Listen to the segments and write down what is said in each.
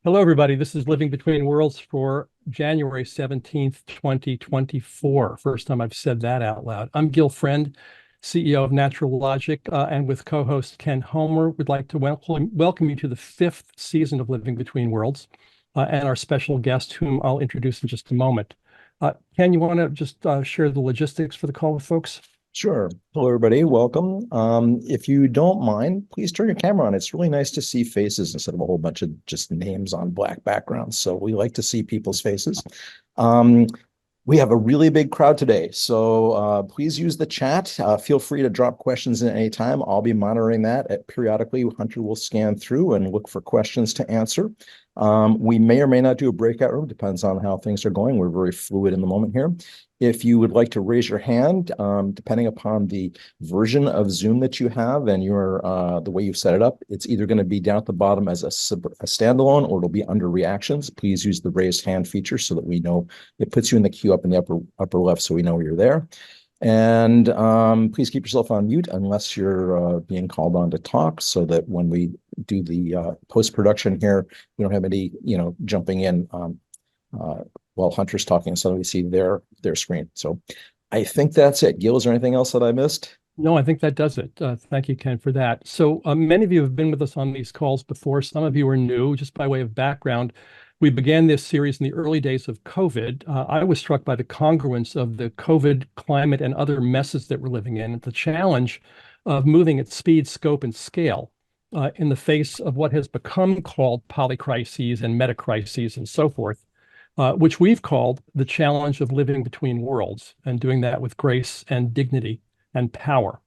Hello, everybody. This is Living Between Worlds for January 17th, 2024. First time I've said that out loud. I'm Gil Friend, CEO of Natural Logic, and with co-host Ken Homer, we'd like to welcome you to the fifth season of Living Between Worlds, and our special guest, whom I'll introduce in just a moment. Ken, you want to just share the logistics for the call with folks? Sure. Hello, everybody. Welcome. If you don't mind, please turn your camera on. It's really nice to see faces instead of a whole bunch of just names on black backgrounds. So we like to see people's faces. Um, we have a really big crowd today, so please use the chat. Feel free to drop questions at any time. I'll be monitoring that. Periodically, Hunter will scan through and look for questions to answer. We may or may not do a breakout room, depends on how things are going. We're very fluid in the moment here. If you would like to raise your hand, depending upon the version of Zoom that you have and your the way you've set it up, it's either going to be down at the bottom as a standalone or it'll be under reactions. Please use the raised hand feature so that we know it puts you in the queue up in the upper left so we know you're there. And please keep yourself on mute unless you're being called on to talk so that when we do the post-production here, we don't have any, jumping in while Hunter's talking, so we see their screen. So I think that's it. Gil, is there anything else that I missed? No, I think that does it. Thank you, Ken, for that. So many of you have been with us on these calls before. Some of you are new. Just by way of background, we began this series in the early days of COVID. I was struck by the congruence of the COVID climate and other messes that we're living in, the challenge of moving at speed, scope, and scale in the face of what has become called polycrises and metacrises and so forth, which we've called the challenge of living between worlds and doing that with grace and dignity and power.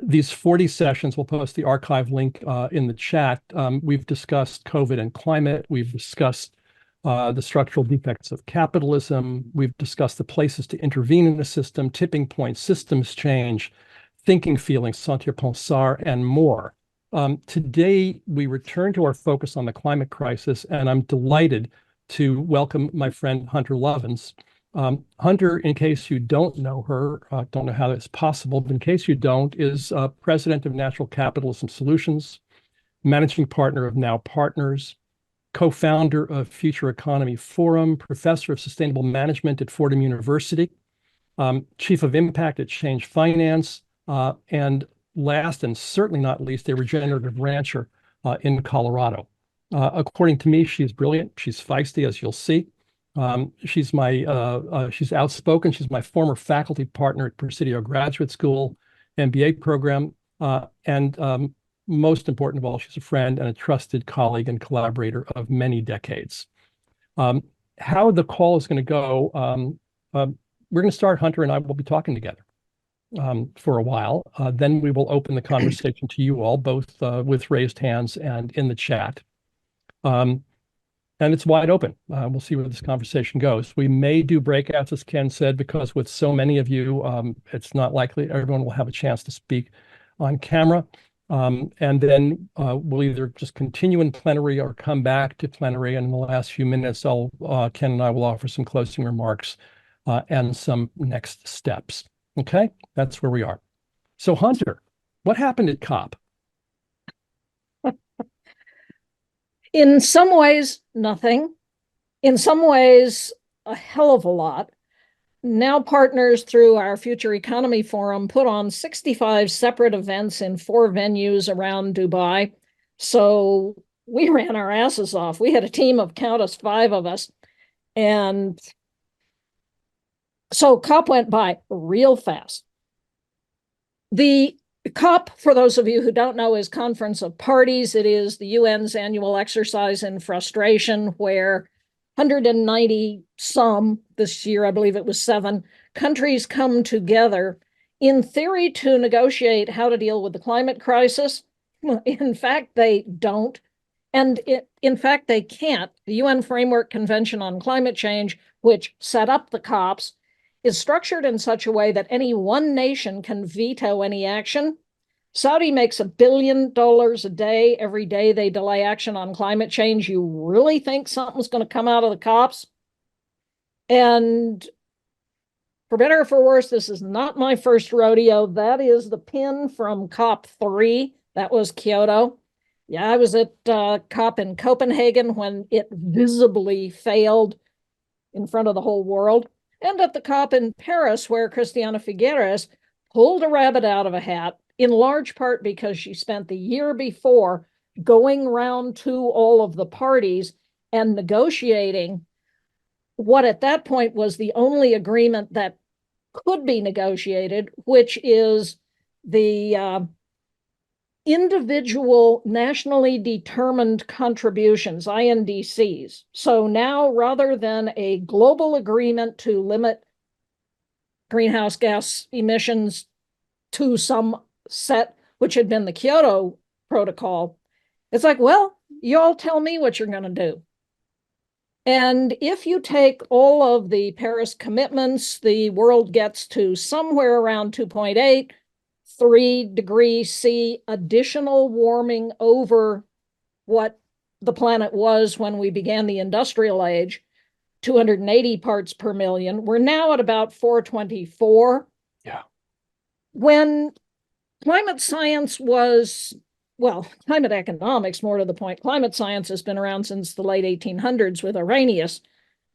These 40 sessions, we'll post the archive link in the chat. We've discussed COVID and climate. We've discussed the structural defects of capitalism. We've discussed the places to intervene in the system, tipping points, systems change, thinking, feeling, sentir, pensar, and more. Today, we return to our focus on the climate crisis, and I'm delighted to welcome my friend Hunter Lovins. Hunter, in case you don't know her, don't know how that's possible, but in case you don't, is president of Natural Capitalism Solutions, managing partner of Now Partners, co-founder of Future Economy Forum, professor of sustainable management at Fordham University, chief of impact at Change Finance, and last and certainly not least, a regenerative rancher in Colorado. According to me, she's brilliant. She's feisty, as you'll see. She's outspoken. She's my former faculty partner at Presidio Graduate School MBA program. And most important of all, she's a friend and a trusted colleague and collaborator of many decades. How the call is going to go, we're going to start, Hunter and I will be talking together for a while. Then we will open the conversation to you all, both with raised hands and in the chat. And it's wide open. We'll see where this conversation goes. We may do breakouts, as Ken said, because with so many of you, it's not likely everyone will have a chance to speak on camera. And then we'll either just continue in plenary or come back to plenary. And in the last few minutes, Ken and I will offer some closing remarks and some next steps. Okay, that's where we are. So Hunter, what happened at COP? In some ways, nothing. In some ways, a hell of a lot. Now Partners, through our Future Economy Forum, put on 65 separate events in 4 venues around Dubai. So we ran our asses off. We had a team of, count us, 5 of us. And so COP went by real fast. The COP, for those of you who don't know, is Conference of Parties. It is the UN's annual exercise in frustration where 190 some, this year I believe it was 7, countries come together in theory to negotiate how to deal with the climate crisis. In fact, they don't. And in fact, they can't. The UN Framework Convention on Climate Change, which set up the COPs, is structured in such a way that any one nation can veto any action. Saudi makes $1 billion a day every day they delay action on climate change. You really think something's going to come out of the COPs? And for better or for worse, this is not my first rodeo. That is the pin from COP 3. That was Kyoto. Yeah, I was at COP in Copenhagen when it visibly failed in front of the whole world, and at the COP in Paris where Christiana Figueres pulled a rabbit out of a hat, in large part because she spent the year before going round to all of the parties and negotiating what at that point was the only agreement that could be negotiated, which is the individual nationally determined contributions, INDCs. So now, rather than a global agreement to limit greenhouse gas emissions to some set, which had been the Kyoto Protocol, it's like, well, you all tell me what you're going to do. And if you take all of the Paris commitments, the world gets to somewhere around 2.8, 3 degrees C additional warming over what the planet was when we began the industrial age, 280 parts per million. We're now at about 424. Yeah. When climate science was, well, climate economics, more to the point, climate science has been around since the late 1800s with Arrhenius,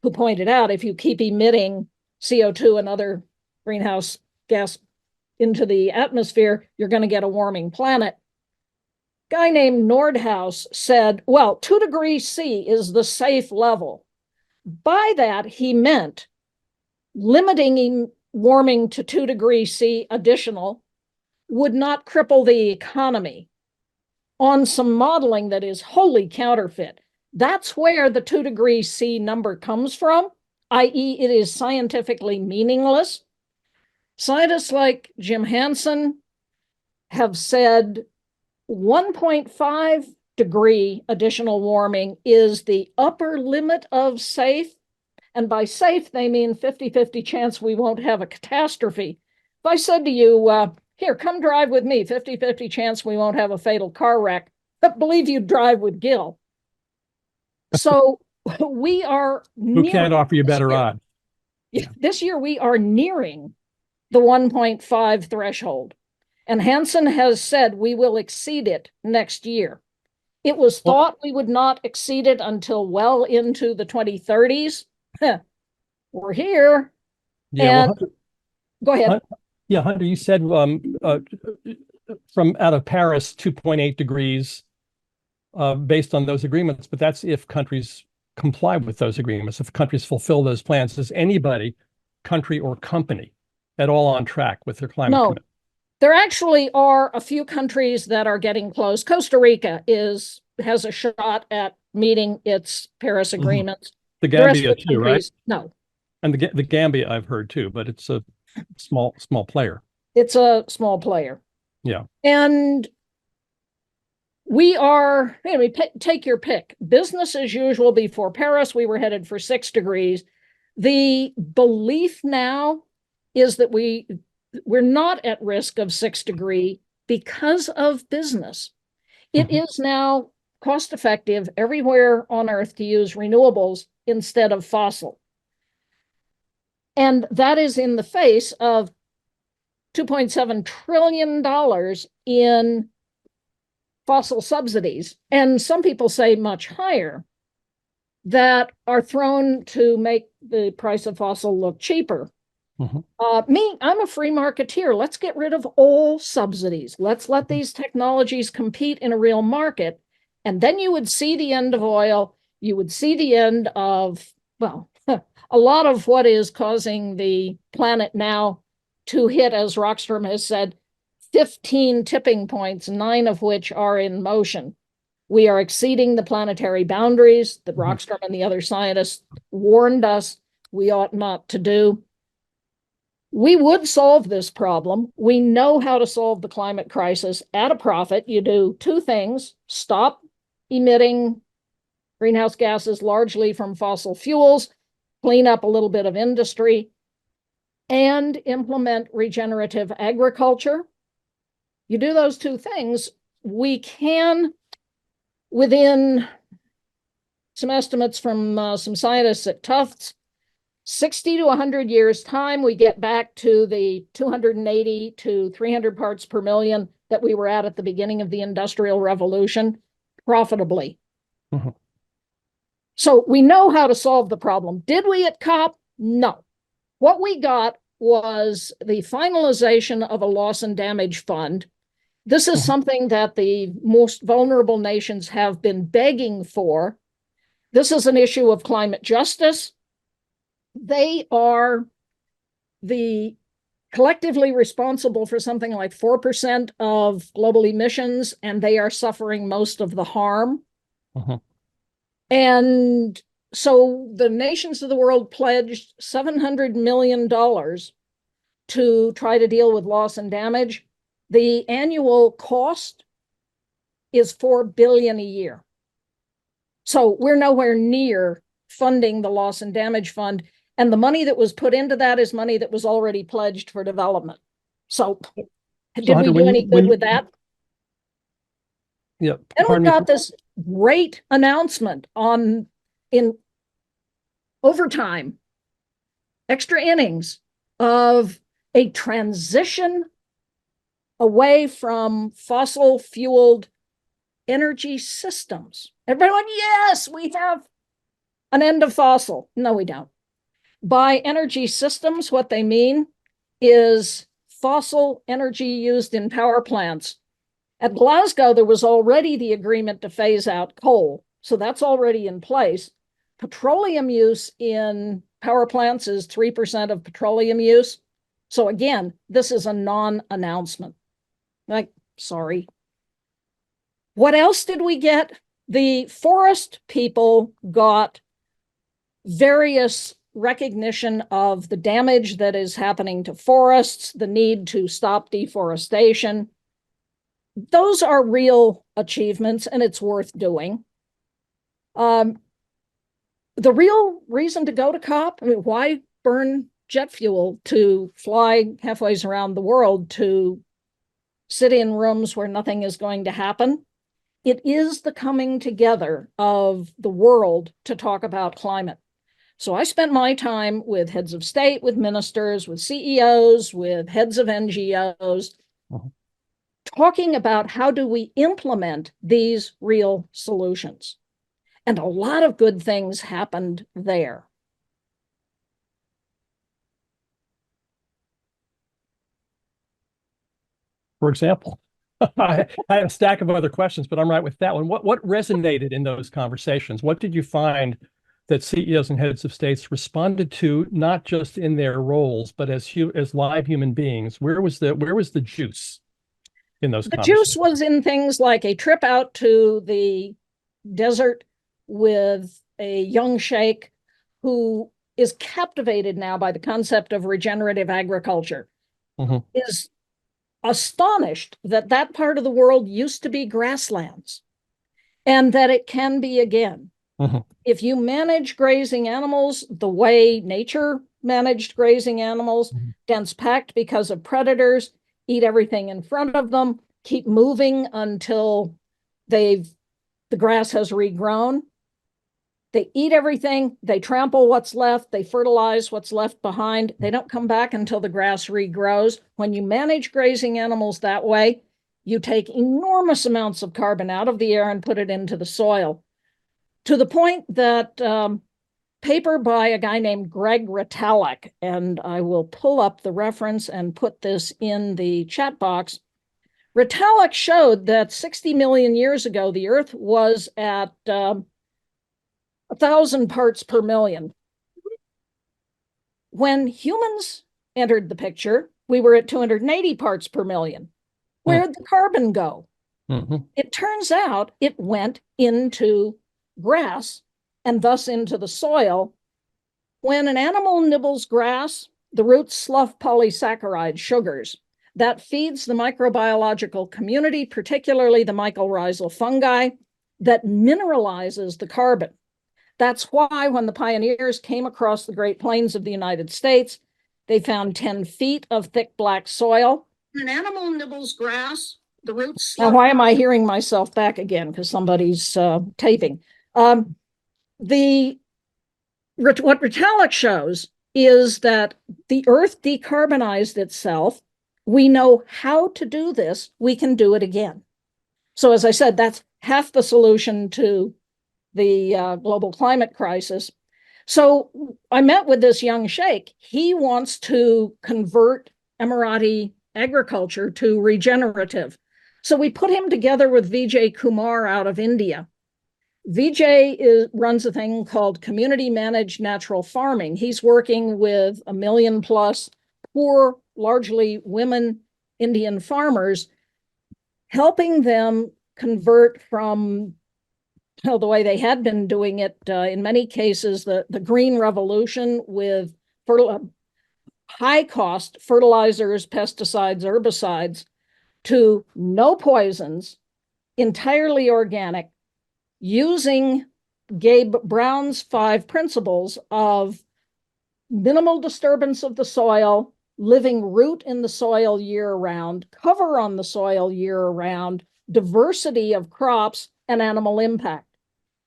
who pointed out if you keep emitting CO2 and other greenhouse gas into the atmosphere, you're going to get a warming planet. Guy named Nordhaus said, well, 2 degrees C is the safe level. By that, he meant limiting warming to 2 degrees C additional would not cripple the economy on some modeling that is wholly counterfeit. That's where the 2 degrees C number comes from, i.e., it is scientifically meaningless. Scientists like Jim Hansen have said 1.5 degree additional warming is the upper limit of safe. And by safe, they mean 50-50 chance we won't have a catastrophe. If I said to you, here, come drive with me, 50-50 chance we won't have a fatal car wreck, but believe you'd drive with Gil. So we are Who can't offer you better odds? This year we are nearing the 1.5 threshold. And Hansen has said we will exceed it next year. It was thought we would not exceed it until well into the 2030s. We're here. Yeah. And go ahead. Yeah, Hunter, you said from out of Paris, 2.8 degrees based on those agreements, but that's if countries comply with those agreements, if countries fulfill those plans. Is anybody, country or company, at all on track with their climate commitment? There actually are a few countries that are getting close. Costa Rica has a shot at meeting its Paris agreements. The Gambia too, right? No. And the Gambia I've heard too, but it's a small player. It's a small player. Yeah. And we are, take your pick. Business as usual before Paris, we were headed for 6 degrees. The belief now is that we're not at risk of 6 degree because of business. It is now cost effective everywhere on Earth to use renewables instead of fossil. And that is in the face of $2.7 trillion in fossil subsidies. And some people say much higher that are thrown to make the price of fossil look cheaper. I'm a free marketeer. Let's get rid of all subsidies. Let's let these technologies compete in a real market. And then you would see the end of oil. You would see the end of, well, a lot of what is causing the planet now to hit, as Rockstrom has said, 15 tipping points, 9 of which are in motion. We are exceeding the planetary boundaries that Rockstrom and the other scientists warned us we ought not to do. We would solve this problem. We know how to solve the climate crisis at a profit. You do 2 things: stop emitting greenhouse gases largely from fossil fuels, clean up a little bit of industry, and implement regenerative agriculture. You do those 2 things, we can, within some estimates from some scientists at Tufts, 60 to 100 years' time, we get back to the 280 to 300 parts per million that we were at the beginning of the Industrial Revolution. profitably. Mhm. So we know how to solve the problem. Did we at COP? No. What we got was the finalization of a loss and damage fund. This is something that the most vulnerable nations have been begging for. This is an issue of climate justice. They are collectively responsible for something like 4% of global emissions, and they are suffering most of the harm. And so the nations of the world pledged $700 million to try to deal with loss and damage. The annual cost is $4 billion a year. So we're nowhere near funding the loss and damage fund. And the money that was put into that is money that was already pledged for development. So did Hunter, we do any good with that? Yeah. And we got this great announcement in overtime, extra innings of a transition away from fossil fueled energy systems. Everybody went, yes, we have an end of fossil. No, we don't. By energy systems, what they mean is fossil energy used in power plants. At Glasgow, there was already the agreement to phase out coal. So that's already in place. Petroleum use in power plants is 3% of petroleum use. So again, this is a non-announcement. Like, sorry. What else did we get? The forest people got various recognition of the damage that is happening to forests, the need to stop deforestation. Those are real achievements, and it's worth doing. The real reason to go to COP, I mean, why burn jet fuel to fly halfway around the world to sit in rooms where nothing is going to happen? It is the coming together of the world to talk about climate. So I spent my time with heads of state, with ministers, with CEOs, with heads of NGOs, talking about how do we implement these real solutions. And a lot of good things happened there. For example, I have a stack of other questions, but I'm right with that one. What resonated in those conversations? What did you find that CEOs and heads of states responded to, not just in their roles, but as live human beings? Where was the juice in those conversations? The juice was in things like a trip out to the desert with a young sheikh who is captivated now by the concept of regenerative agriculture, is astonished that that part of the world used to be grasslands and that it can be again. If you manage grazing animals the way nature managed grazing animals, dense packed because of predators, eat everything in front of them, keep moving until the grass has regrown. They eat everything, they trample what's left, they fertilize what's left behind. They don't come back until the grass regrows. When you manage grazing animals that way, you take enormous amounts of carbon out of the air and put it into the soil, to the point that paper by a guy named Greg Retallack, and I will pull up the reference and put this in the chat box. Retallack showed that 60 million years ago, the Earth was at 1,000 parts per million. When humans entered the picture, we were at 280 parts per million. Where'd the carbon go? It turns out it went into grass and thus into the soil. When an animal nibbles grass, the roots slough polysaccharides, sugars. That feeds the microbiological community, particularly the mycorrhizal fungi, that mineralizes the carbon. That's why when the pioneers came across the Great Plains of the United States, they found 10 feet of thick black soil. When an animal nibbles grass, the roots. Now, why am I hearing myself back again? Because somebody's taping. What Retallack shows is that the Earth decarbonized itself. We know how to do this. We can do it again. So as I said, that's half the solution to the global climate crisis. So I met with this young sheikh. He wants to convert Emirati agriculture to regenerative. So we put him together with Vijay Kumar out of India. Runs a thing called community managed natural farming. He's working with 1 million plus poor, largely women Indian farmers, helping them convert from the way they had been doing it, in many cases, the green revolution with high cost fertilizers, pesticides, herbicides, to no poisons, entirely organic, using Gabe Brown's 5 principles of minimal disturbance of the soil, living root in the soil year round, cover on the soil year round, diversity of crops, and animal impact.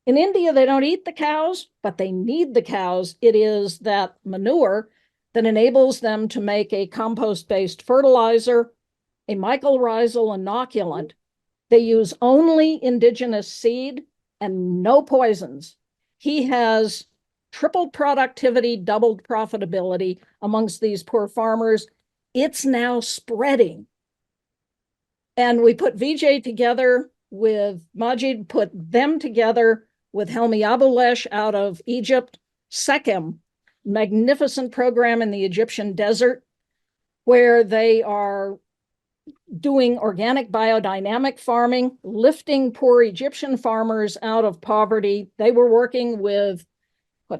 In India, they don't eat the cows, but they need the cows. It is that manure that enables them to make a compost-based fertilizer, a mycorrhizal inoculant. They use only indigenous seed and no poisons. He has tripled productivity, doubled profitability amongst these poor farmers. It's now spreading. And we put Vijay together with Majid, put them together with Helmi Abulesh out of Egypt, Sekhem, magnificent program in the Egyptian desert, where they are doing organic biodynamic farming, lifting poor Egyptian farmers out of poverty. They were working with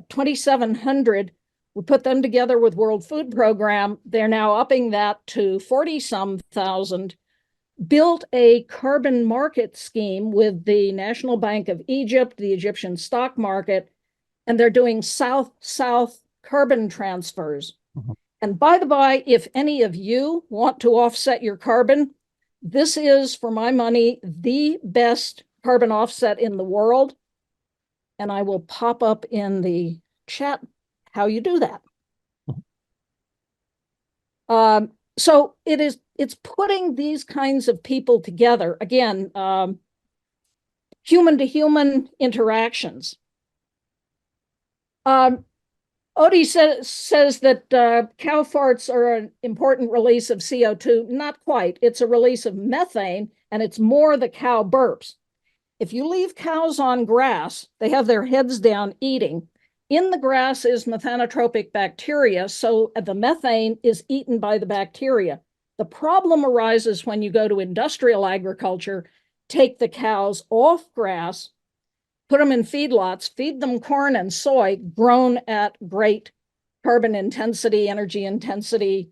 2,700. We put them together with World Food Program. They're now upping that to 40-some thousand. Built a carbon market scheme with the National Bank of Egypt, the Egyptian stock market, and they're doing south-south carbon transfers. And by the by, if any of you want to offset your carbon, this is, for my money, the best carbon offset in the world. And I will pop up in the chat how you do that. So it's putting these kinds of people together. Again, human to human interactions. Odie says that cow farts are an important release of CO2. Not quite. It's a release of methane, and it's more the cow burps. If you leave cows on grass, they have their heads down eating. In the grass is methanotropic bacteria, so the methane is eaten by the bacteria. The problem arises when you go to industrial agriculture, take the cows off grass, put them in feedlots, feed them corn and soy grown at great carbon intensity, energy intensity,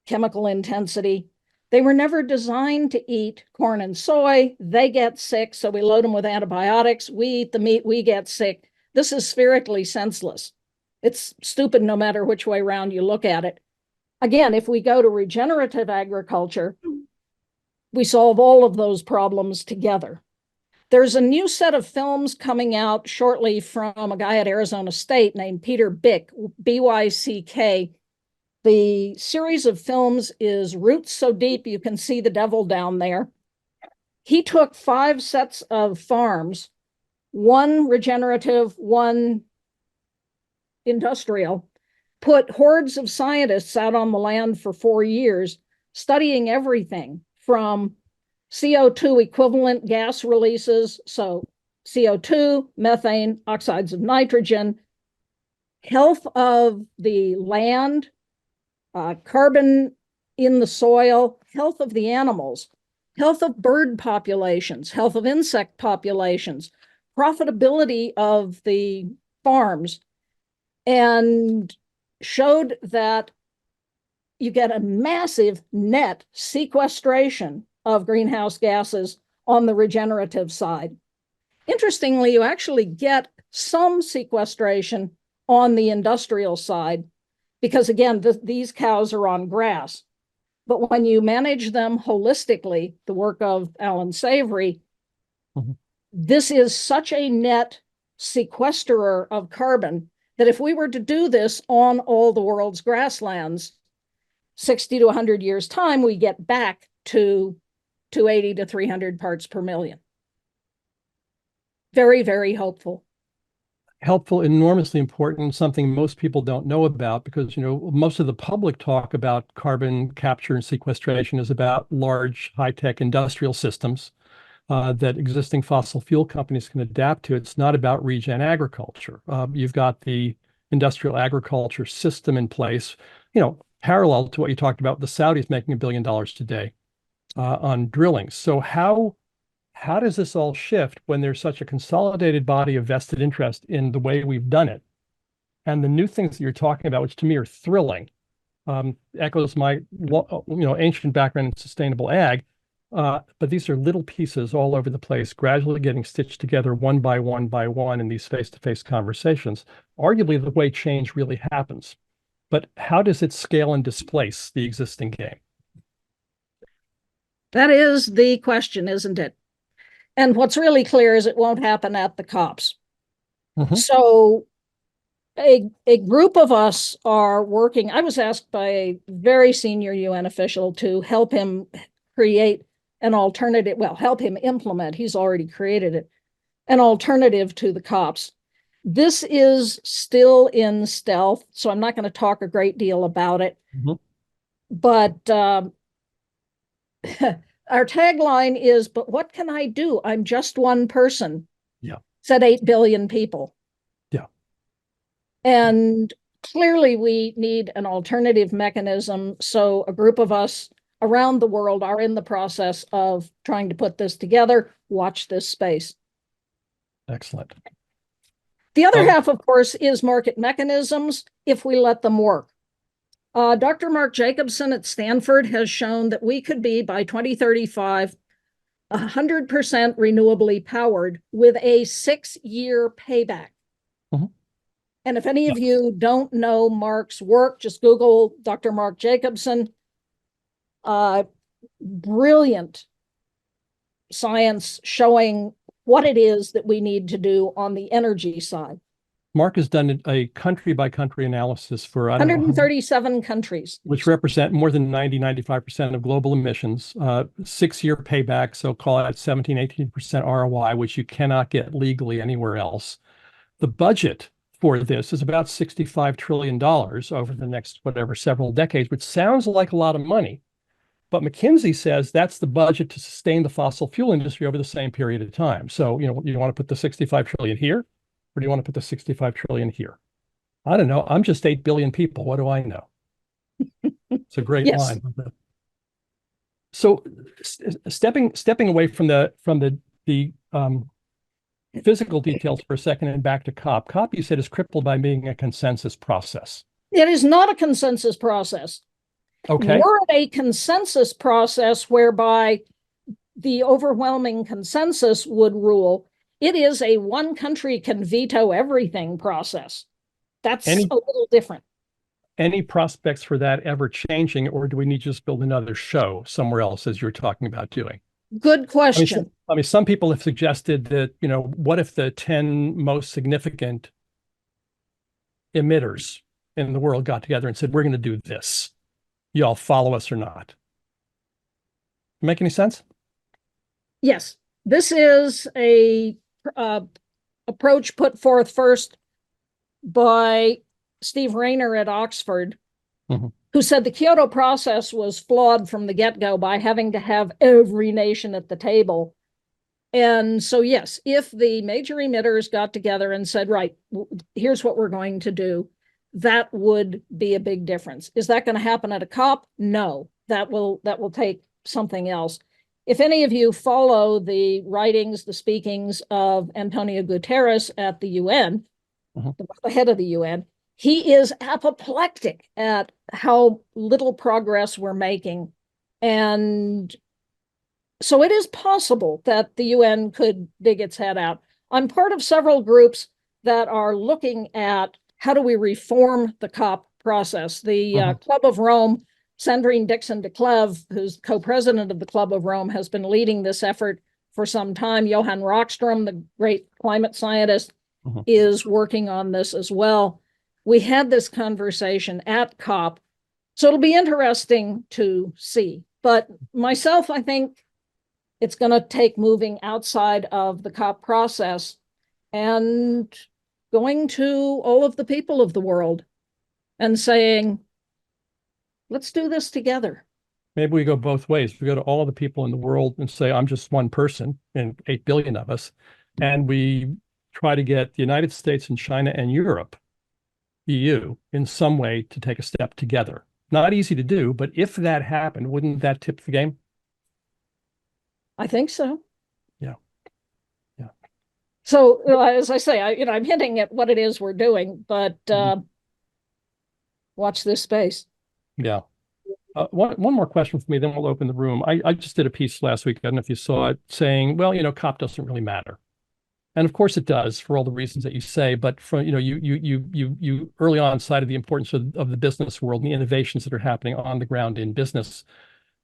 chemical intensity. They were never designed to eat corn and soy. They get sick, so we load them with antibiotics. We eat the meat, we get sick. This is spherically senseless. It's stupid no matter which way around you look at it. Again, if we go to regenerative agriculture, we solve all of those problems together. There's a new set of films coming out shortly from a guy at Arizona State named Peter Byck, B-Y-C-K. The series of films is Roots So Deep You Can See the Devil Down There. He took 5 sets of farms, 1 regenerative, 1 industrial, put hordes of scientists out on the land for 4 years, studying everything from CO2 equivalent gas releases, so CO2, methane, oxides of nitrogen, health of the land, carbon in the soil, health of the animals, health of bird populations, health of insect populations, profitability of the farms, and showed that you get a massive net sequestration of greenhouse gases on the regenerative side. Interestingly, you actually get some sequestration on the industrial side because, again, these cows are on grass. But when you manage them holistically, the work of Alan Savory, this is such a net sequesterer of carbon that if we were to do this on all the world's grasslands, 60 to 100 years' time, we get back to 280 to 300 parts per million. Very, very hopeful. Helpful, enormously important, something most people don't know about because, most of the public talk about carbon capture and sequestration is about large high-tech industrial systems that existing fossil fuel companies can adapt to. It's not about regen agriculture. You've got the industrial agriculture system in place, parallel to what you talked about, the Saudis making $1 billion today on drilling. So how does this all shift when there's such a consolidated body of vested interest in the way we've done it? And the new things that you're talking about, which to me are thrilling, echoes my ancient background in sustainable ag. But these are little pieces all over the place, gradually getting stitched together one by one in these face-to-face conversations, arguably the way change really happens. But how does it scale and displace the existing game? That is the question, isn't it? And what's really clear is it won't happen at the COPs. Mm-hmm. So a group of us are working. I was asked by a very senior UN official to help him create an alternative, help him implement, he's already created it, an alternative to the COPs. This is still in stealth, so I'm not going to talk a great deal about it. Mm-hmm. But our tagline is, but what can I do? I'm just one person. Yeah. Said 8 billion people. Yeah. And clearly we need an alternative mechanism. So a group of us around the world are in the process of trying to put this together. Watch this space. Excellent. The other half, of course, is market mechanisms if we let them work. Dr. Mark Jacobson at Stanford has shown that we could be, by 2035, 100% renewably powered with a 6-year payback. Mm-hmm. And if any of you don't know Mark's work, just Google Dr. Mark Jacobson. Brilliant science showing what it is that we need to do on the energy side. Mark has done a country-by-country analysis for 137 countries. Which represent more than 95% of global emissions, 6-year payback, so call it 17, 18% ROI, which you cannot get legally anywhere else. The budget for this is about $65 trillion over the next, several decades, which sounds like a lot of money. But McKinsey says that's the budget to sustain the fossil fuel industry over the same period of time. So, you want to put the 65 trillion here? Or do you want to put the 65 trillion here? I don't know. I'm just 8 billion people. What do I know? It's a great line. So stepping away from the physical details for a second and back to COP. COP, you said, is crippled by being a consensus process. It is not a consensus process. Okay. We're at a consensus process whereby the overwhelming consensus would rule. It is a one country can veto everything process. That's a little different. Any prospects for that ever changing, or do we need to just build another show somewhere else, as you're talking about doing? Good question. I mean, some people have suggested that, what if the 10 most significant emitters in the world got together and said, we're going to do this. Y'all follow us or not? Make any sense? Yes. This is a approach put forth first by Steve Rayner at Oxford, mm-hmm. who said the Kyoto process was flawed from the get-go by having to have every nation at the table. And so, yes, if the major emitters got together and said, right, here's what we're going to do, that would be a big difference. Is that going to happen at a COP? No, that will take something else. If any of you follow the writings, the speakings of Antonio Guterres at the UN, mm-hmm. the head of the UN, he is apoplectic at how little progress we're making. And so it is possible that the UN could dig its head out. I'm part of several groups that are looking at how do we reform the COP process. The mm-hmm. Club of Rome, Sandrine Dixon de Cleve, who's co-president of the Club of Rome, has been leading this effort for some time. Johan Rockström, the great climate scientist, mm-hmm. is working on this as well. We had this conversation at COP, so it'll be interesting to see. But myself, I think it's going to take moving outside of the COP process and going to all of the people of the world and saying, let's do this together. Maybe we go both ways. We go to all the people in the world and say, I'm just one person and 8 billion of us. And we try to get the United States and China and Europe, EU, in some way to take a step together. Not easy to do, but if that happened, wouldn't that tip the game? I think so. Yeah. Yeah. So as I say, I'm hinting at what it is we're doing, but watch this space. Yeah. One more question for me, then we'll open the room. I just did a piece last week, I don't know if you saw it, saying, well, COP doesn't really matter. And of course it does for all the reasons that you say, but from, you early on cited the importance of the business world and the innovations that are happening on the ground in business.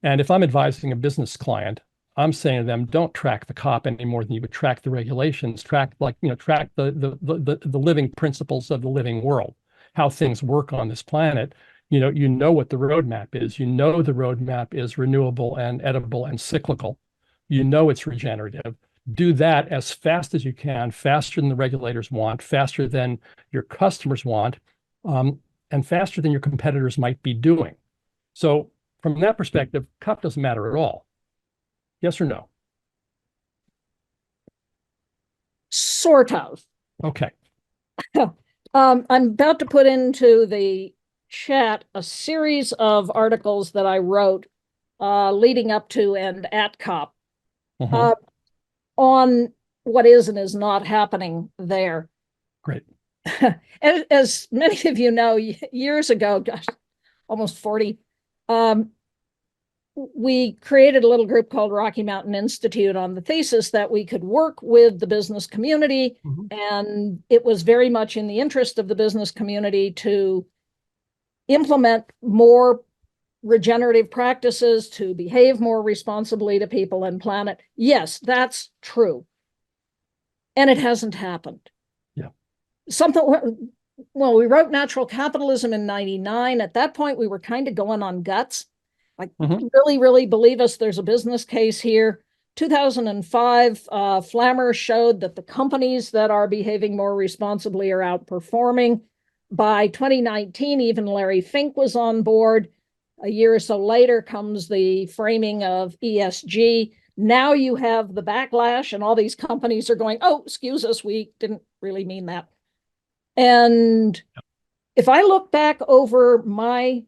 And if I'm advising a business client, I'm saying to them, don't track the COP any more than you would track the regulations, track the living principles of the living world, how things work on this planet. You know what the roadmap is. The roadmap is renewable and edible and cyclical. It's regenerative. Do that as fast as you can, faster than the regulators want, faster than your customers want, and faster than your competitors might be doing. So from that perspective, COP doesn't matter at all. Yes or no? Sort of. Okay. I'm about to put into the chat a series of articles that I wrote leading up to and at COP on what is and is not happening there. Great. As many of you know, years ago, gosh, almost 40, we created a little group called Rocky Mountain Institute on the thesis that we could work with the business community. And it was very much in the interest of the business community to implement more regenerative practices, to behave more responsibly to people and planet. Yes, that's true. And it hasn't happened. Yeah. We wrote Natural Capitalism in 99. At that point, we were kind of going on guts. Like, really, really believe us, there's a business case here. 2005, Flammer showed that the companies that are behaving more responsibly are outperforming. By 2019, even Larry Fink was on board. A year or so later comes the framing of ESG. Now you have the backlash and all these companies are going, oh, excuse us, we didn't really mean that. And if I look back over my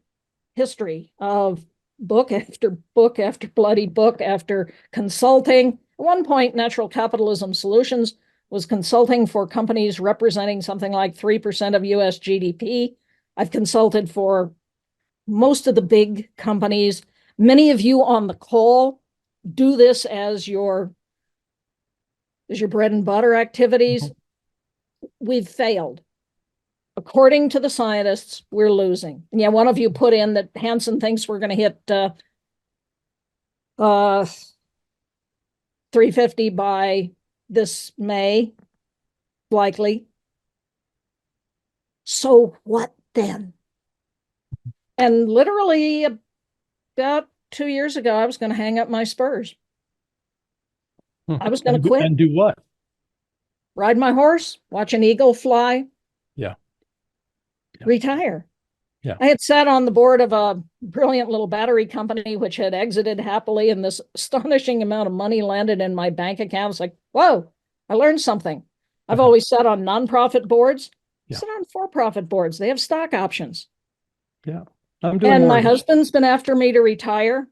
history of book after book after bloody book after consulting, at one point, Natural Capitalism Solutions was consulting for companies representing something like 3% of US GDP. I've consulted for most of the big companies. Many of you on the call do this as your bread and butter activities. We've failed. According to the scientists, we're losing. And yeah, one of you put in that Hansen thinks we're going to hit 350 by this May, likely. So what then? And literally about 2 years ago, I was going to hang up my spurs. I was going to quit. And do what? Ride my horse, watch an eagle fly. Yeah. Retire. Yeah. I had sat on the board of a brilliant little battery company, which had exited happily, and this astonishing amount of money landed in my bank account. It's like, whoa, I learned something. I've always sat on nonprofit boards. I sit on for-profit boards. They have stock options. Yeah. I'm doing and more my husband's been after me to retire.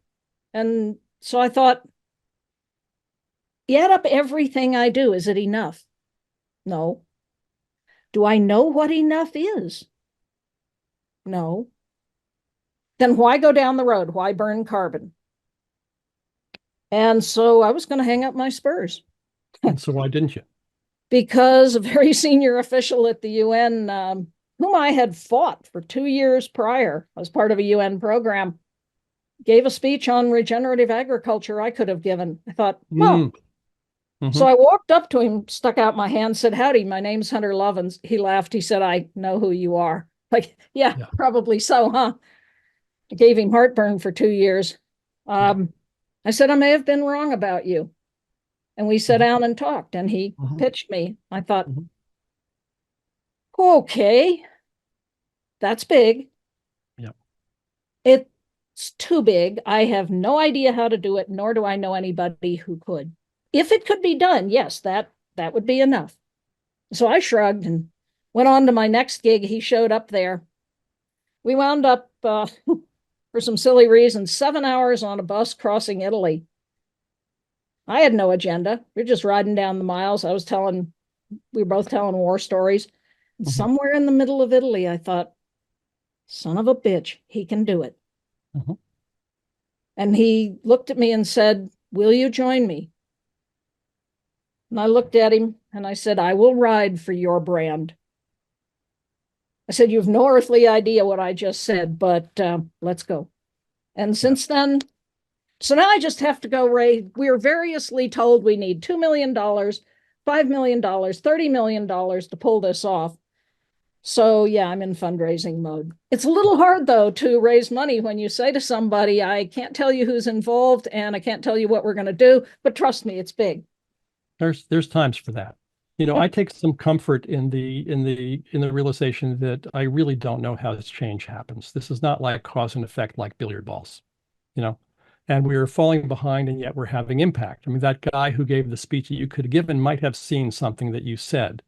And so I thought, you add up everything I do. Is it enough? No. Do I know what enough is? No. Then why go down the road? Why burn carbon? And so I was going to hang up my spurs. And so why didn't you? Because a very senior official at the UN, whom I had fought for 2 years prior as part of a UN program, gave a speech on regenerative agriculture I could have given. I thought, well, so I walked up to him, stuck out my hand, said, howdy, my name's Hunter Lovins. He laughed. He said, I know who you are. Like, yeah, probably so, huh? I gave him heartburn for 2 years. I said, I may have been wrong about you. And we sat down and talked, and he pitched me. I thought, okay, that's big. Yeah. It's too big. I have no idea how to do it, nor do I know anybody who could. If it could be done, yes, that would be enough. So I shrugged and went on to my next gig. He showed up there. We wound up, for some silly reasons, 7 hours on a bus crossing Italy. I had no agenda. We were just riding down the miles. We were both telling war stories. And somewhere in the middle of Italy, I thought, son of a bitch, he can do it. And he looked at me and said, will you join me? And I looked at him and I said, I will ride for your brand. I said, you have no earthly idea what I just said, but let's go. And since then, so now I just have to go raise. We are variously told we need $2 million, $5 million, $30 million to pull this off. So yeah, I'm in fundraising mode. It's a little hard though to raise money when you say to somebody, I can't tell you who's involved and I can't tell you what we're going to do, but trust me, it's big. There's times for that. I take some comfort in the realization that I really don't know how this change happens. This is not like cause and effect like billiard balls, and we are falling behind and yet we're having impact. I mean, that guy who gave the speech that you could have given might have seen something that you said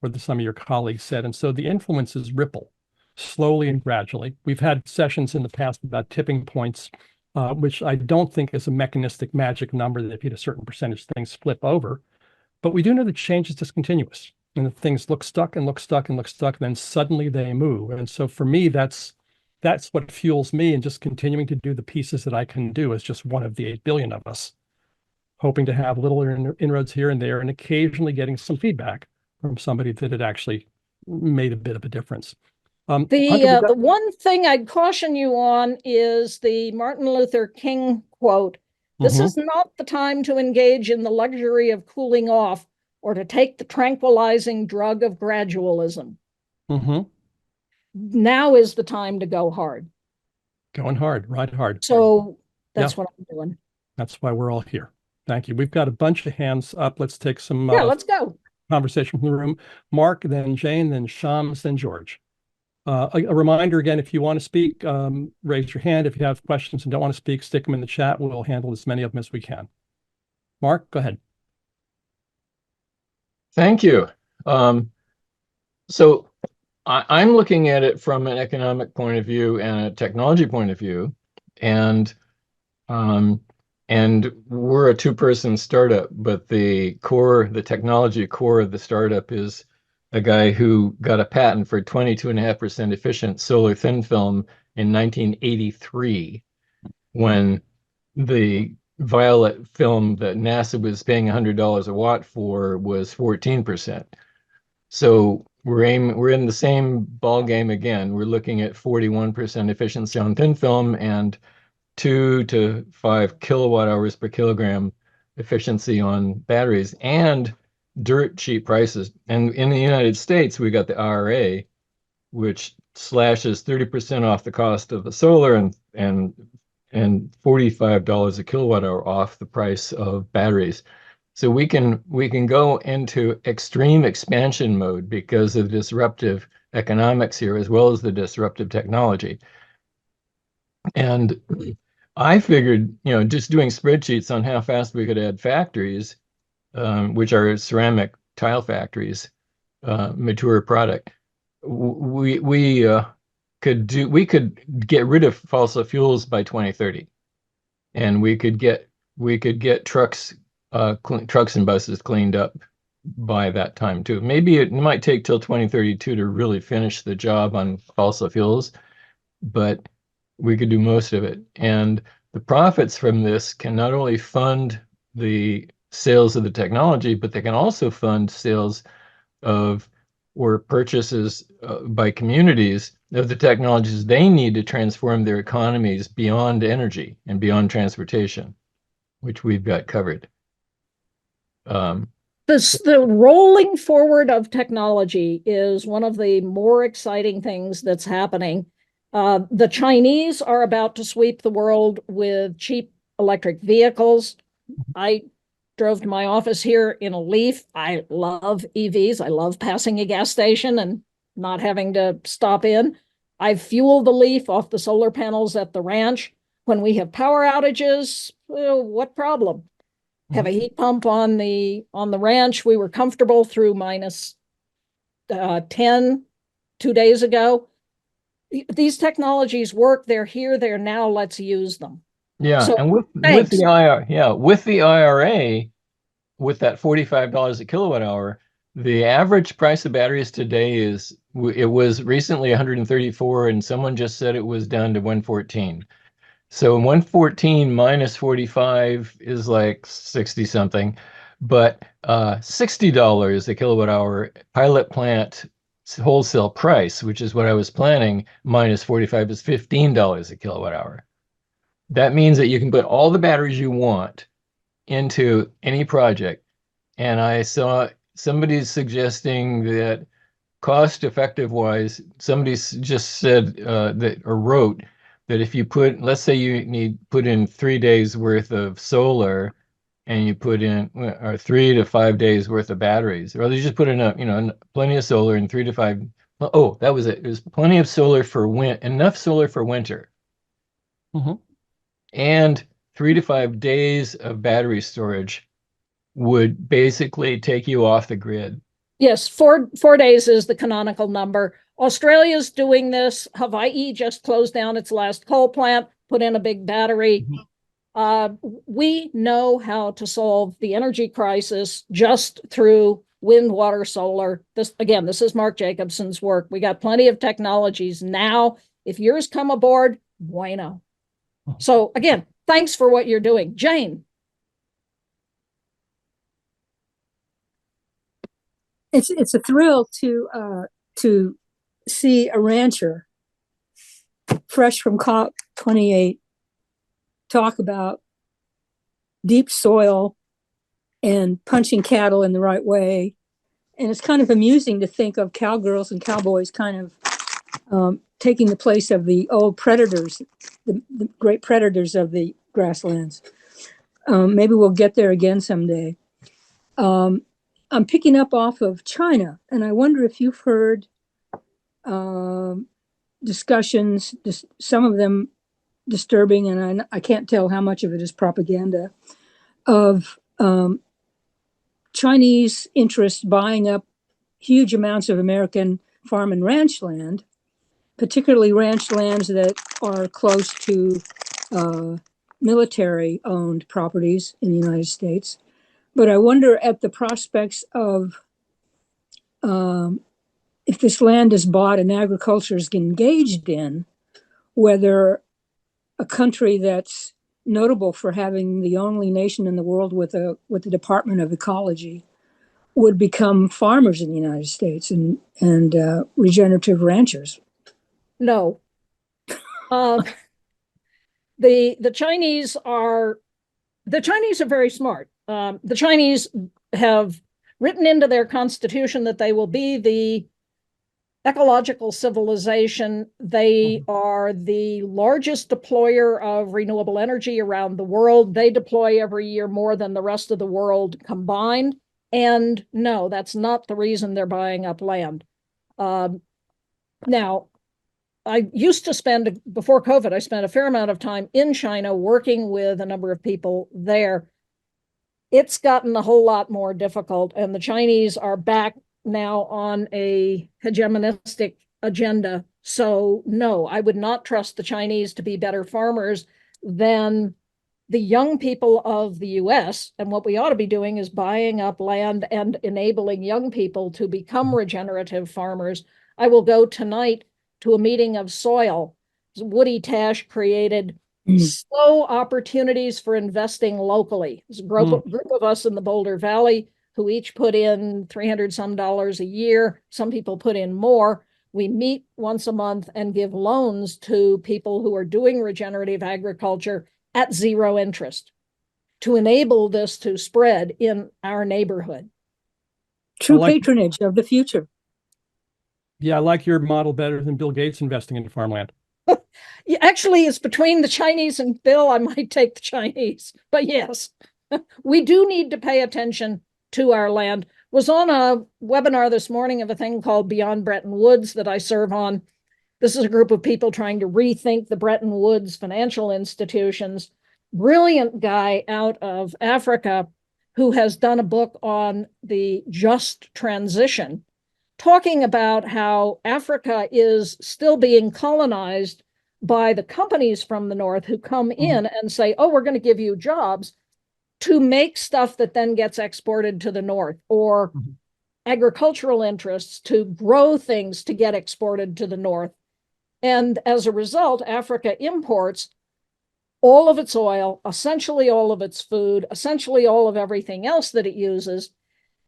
or that some of your colleagues said. And so the influences ripple slowly and gradually. We've had sessions in the past about tipping points, which I don't think is a mechanistic magic number that if you hit a certain percentage, things flip over. But we do know that change is discontinuous and that things look stuck and look stuck and look stuck, and then suddenly they move. And so for me, that's what fuels me, and just continuing to do the pieces that I can do as just one of the 8 billion of us, hoping to have little inroads here and there and occasionally getting some feedback from somebody that had actually made a bit of a difference. Hunter, the one thing I'd caution you on is the Martin Luther King quote. This is not the time to engage in the luxury of cooling off or to take the tranquilizing drug of gradualism. Now is the time to go hard. Going hard, ride hard. So that's what I'm doing. That's why we're all here. Thank you. We've got a bunch of hands up. Let's take some let's go. Conversation from the room. Mark, then Jane, then Shams, then George. A reminder again, if you want to speak, raise your hand. If you have questions and don't want to speak, stick them in the chat. We'll handle as many of them as we can. Mark, go ahead. Thank you. So I'm looking at it from an economic point of view and a technology point of view, and we're a two-person startup, but the technology core of the startup is a guy who got a patent for 22.5% efficient solar thin film in 1983, when the violet film that NASA was paying $100 a watt for was 14%. So we're in the same ball game again. We're looking at 41% efficiency on thin film and 2 to 5 kilowatt hours per kilogram efficiency on batteries, and dirt cheap prices. And in the United States, we got the IRA, which slashes 30% off the cost of the solar and $45 a kilowatt hour off the price of batteries. So we can go into extreme expansion mode because of disruptive economics here, as well as the disruptive technology. And I figured, just doing spreadsheets on how fast we could add factories, which are ceramic tile factories, mature product. We could get rid of fossil fuels by 2030, and we could get trucks and buses cleaned up by that time too. Maybe it might take till 2032 to really finish the job on fossil fuels, but we could do most of it. And the profits from this can not only fund the sales of the technology, but they can also fund sales of or purchases by communities of the technologies they need to transform their economies beyond energy and beyond transportation, which we've got covered. The rolling forward of technology is one of the more exciting things that's happening. The Chinese are about to sweep the world with cheap electric vehicles. I drove to my office here in a Leaf. I love EVs. I love passing a gas station and not having to stop in. I've fueled the Leaf off the solar panels at the ranch. When we have power outages, what problem? Have a heat pump on the ranch. We were comfortable through minus 10 2 days ago. These technologies work. They're here. They're now. Let's use them. Yeah, So, and with the IRA, with that $45 a kilowatt hour, the average price of batteries today it was recently 134, and someone just said it was down to 114. So 114 minus 45 is like 60 something, but $60 a kilowatt hour pilot plant wholesale price, which is what I was planning, minus 45 is $15 a kilowatt hour. That means that you can put all the batteries you want into any project. And I saw somebody suggesting that cost effective wise, somebody just said that or wrote that if you let's say you put in 3 days worth of solar and you put in or 3 to 5 days worth of batteries, or you just put in plenty of solar and 3 to 5. Oh, that was it. There's plenty of solar for enough solar for winter. And 3 to 5 days of battery storage would basically take you off the grid. Yes, 4 days is the canonical number. Australia's doing this. Hawaii just closed down its last coal plant, put in a big battery. We know how to solve the energy crisis just through wind, water, solar. This is Mark Jacobson's work. We got plenty of technologies now. If yours come aboard, bueno. So again, thanks for what you're doing. Jane. It's a thrill to see a rancher fresh from COP28 talk about deep soil and punching cattle in the right way. And it's kind of amusing to think of cowgirls and cowboys kind of taking the place of the old predators, the great predators of the grasslands. Maybe we'll get there again someday. I'm picking up off of China, and I wonder if you've heard discussions, some of them disturbing, and I can't tell how much of it is propaganda, of Chinese interests buying up huge amounts of American farm and ranch land, particularly ranch lands that are close to military-owned properties in the United States. But I wonder at the prospects of if this land is bought and agriculture is engaged in, whether a country that's notable for having the only nation in the world with the Department of Ecology would become farmers in the United States and regenerative ranchers. No. The Chinese are very smart. The Chinese have written into their constitution that they will be the ecological civilization. They are the largest deployer of renewable energy around the world. They deploy every year more than the rest of the world combined. And no, that's not the reason they're buying up land. Now, I used to spend, before COVID, I spent a fair amount of time in China working with a number of people there. It's gotten a whole lot more difficult, and the Chinese are back now on a hegemonistic agenda. So no, I would not trust the Chinese to be better farmers than the young people of the US. And what we ought to be doing is buying up land and enabling young people to become regenerative farmers. I will go tonight to a meeting of soil. Woody Tash created slow opportunities for investing locally. There's a group of us in the Boulder Valley who each put in $300 some a year. Some people put in more. We meet once a month and give loans to people who are doing regenerative agriculture at zero interest to enable this to spread in our neighborhood. True patronage of the future. Yeah, I like your model better than Bill Gates investing into farmland. Actually, it's between the Chinese and Bill. I might take the Chinese, but yes. we do need to pay attention to our land. Was on a webinar this morning of a thing called Beyond Bretton Woods that I serve on. This is a group of people trying to rethink the Bretton Woods financial institutions. Brilliant guy out of Africa who has done a book on the just transition, talking about how Africa is still being colonized by the companies from the North who come in and say, oh, we're going to give you jobs to make stuff that then gets exported to the North, or agricultural interests to grow things to get exported to the North. And as a result, Africa imports all of its oil, essentially all of its food, essentially all of everything else that it uses.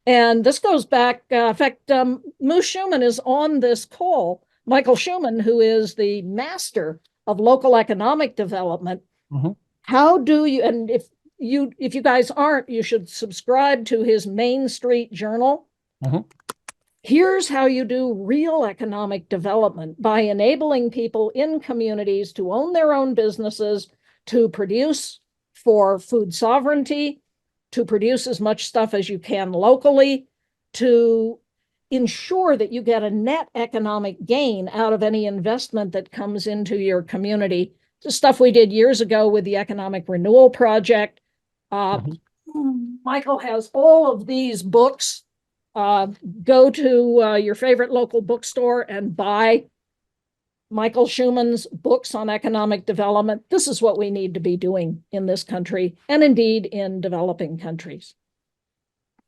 And this goes back, in fact, Moose Schuman is on this call. Michael Schuman, who is the master of local economic development. How do you, and if you guys aren't, you should subscribe to his Main Street Journal. Here's how you do real economic development: by enabling people in communities to own their own businesses, to produce for food sovereignty, to produce as much stuff as you can locally, to ensure that you get a net economic gain out of any investment that comes into your community. The stuff we did years ago with the Economic Renewal Project. Michael has all of these books. Go to your favorite local bookstore and buy Michael Schuman's books on economic development. This is what we need to be doing in this country, and indeed in developing countries.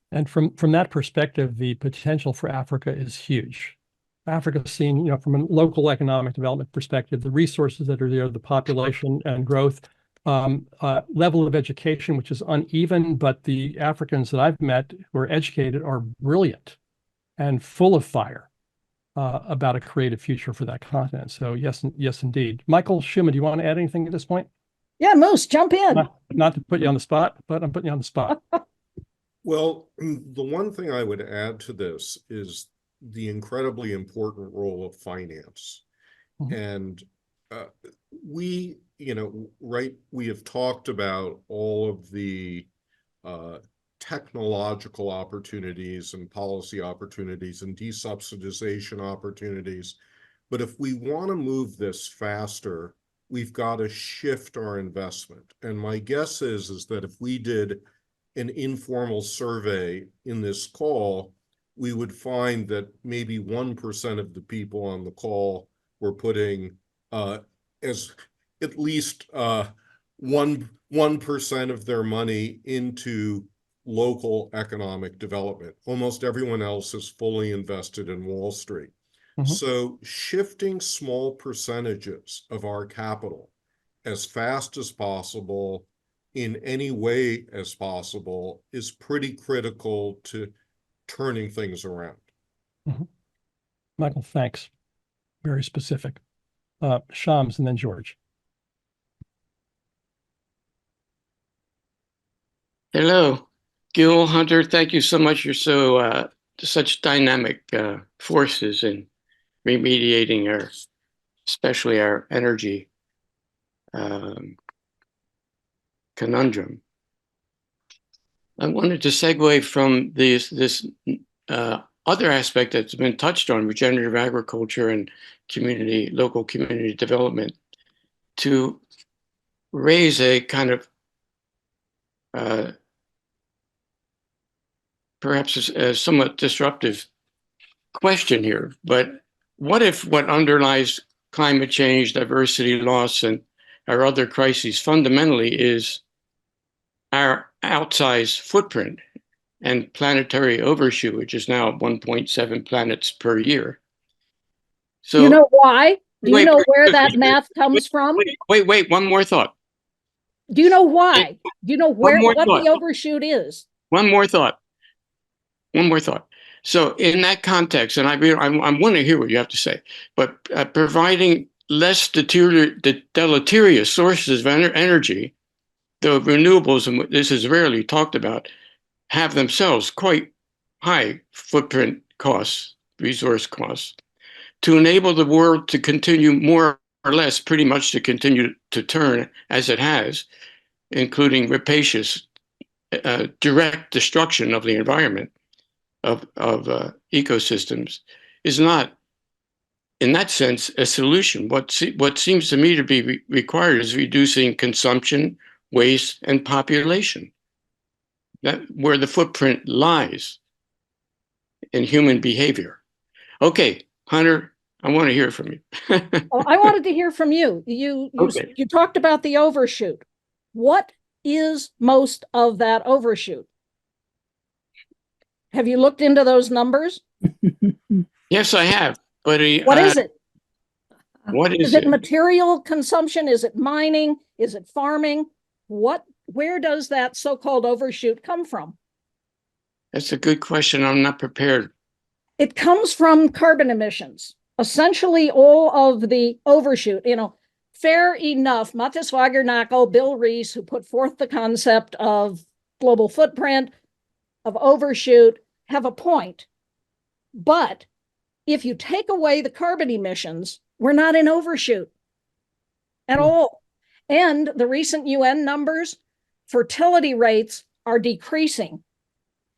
And from that perspective, the potential for Africa is huge. Africa's seen, from a local economic development perspective, the resources that are there, the population and growth, level of education, which is uneven, but the Africans that I've met who are educated are brilliant and full of fire about a creative future for that continent. So yes, indeed. Michael Schuman, do you want to add anything at this point? Yeah, Moose, jump in. Not to put you on the spot, but I'm putting you on the spot. Well, the one thing I would add to this is the incredibly important role of finance. And we have talked about all of the technological opportunities and policy opportunities and desubsidization opportunities. But if we want to move this faster, we've got to shift our investment. And my guess is that if we did an informal survey in this call, we would find that maybe 1% of the people on the call were putting as at least 1% of their money into local economic development. Almost everyone else is fully invested in Wall Street. So shifting small percentages of our capital as fast as possible in any way as possible is pretty critical to turning things around. Michael, thanks. Very specific. Shams and then George. Hello, Gil, Hunter. Thank you so much. You're such dynamic forces in remediating especially our energy conundrum. I wanted to segue from this other aspect that's been touched on, regenerative agriculture and local community development, to raise a kind of perhaps a somewhat disruptive question here. But what if what underlies climate change, diversity loss, and our other crises fundamentally is our outsized footprint and planetary overshoot, which is now 1.7 planets per year? So you know why? Do you know where that math comes from? Wait, one more thought. Do you know why? Do you know what the overshoot is? One more thought. So in that context, and I want to hear what you have to say, but providing less deleterious sources of energy, the renewables, and this is rarely talked about, have themselves quite high footprint costs, resource costs, to enable the world to continue more or less pretty much to continue to turn as it has, including rapacious direct destruction of the environment, of ecosystems, is not, in that sense, a solution. What seems to me to be required is reducing consumption, waste, and population. That where the footprint lies in human behavior. Okay, Hunter, I want to hear from you. Well, I wanted to hear from you. You talked about the overshoot. What is most of that overshoot? Have you looked into those numbers? Yes, I have. But what is it? What is it? Material consumption? Is it mining? Is it farming? Where does that so-called overshoot come from? That's a good question. I'm not prepared. It comes from carbon emissions. Essentially, all of the overshoot, fair enough. Matthias Wagernagel, Bill Rees, who put forth the concept of global footprint, of overshoot, have a point. But if you take away the carbon emissions, we're not in overshoot at all. And the recent UN numbers, fertility rates are decreasing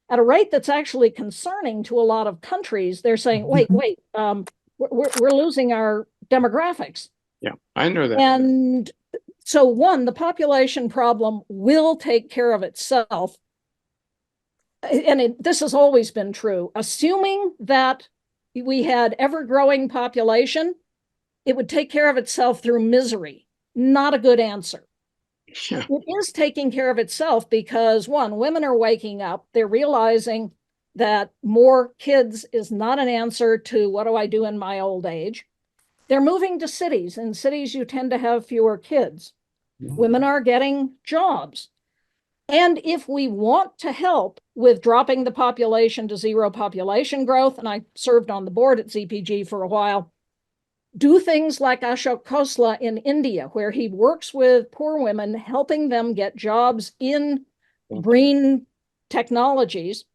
at a rate that's actually concerning to a lot of countries. They're saying, wait, we're losing our demographics. Yeah, I know that. And so, one, the population problem will take care of itself. And this has always been true. Assuming that we had ever-growing population, it would take care of itself through misery. Not a good answer. Yeah. It is taking care of itself because, one, women are waking up. They're realizing that more kids is not an answer to what do I do in my old age. They're moving to cities. In cities, you tend to have fewer kids. Women are getting jobs. And if we want to help with dropping the population to zero population growth, and I served on the board at ZPG for a while, do things like Ashok Khosla in India, where he works with poor women, helping them get jobs in green technologies.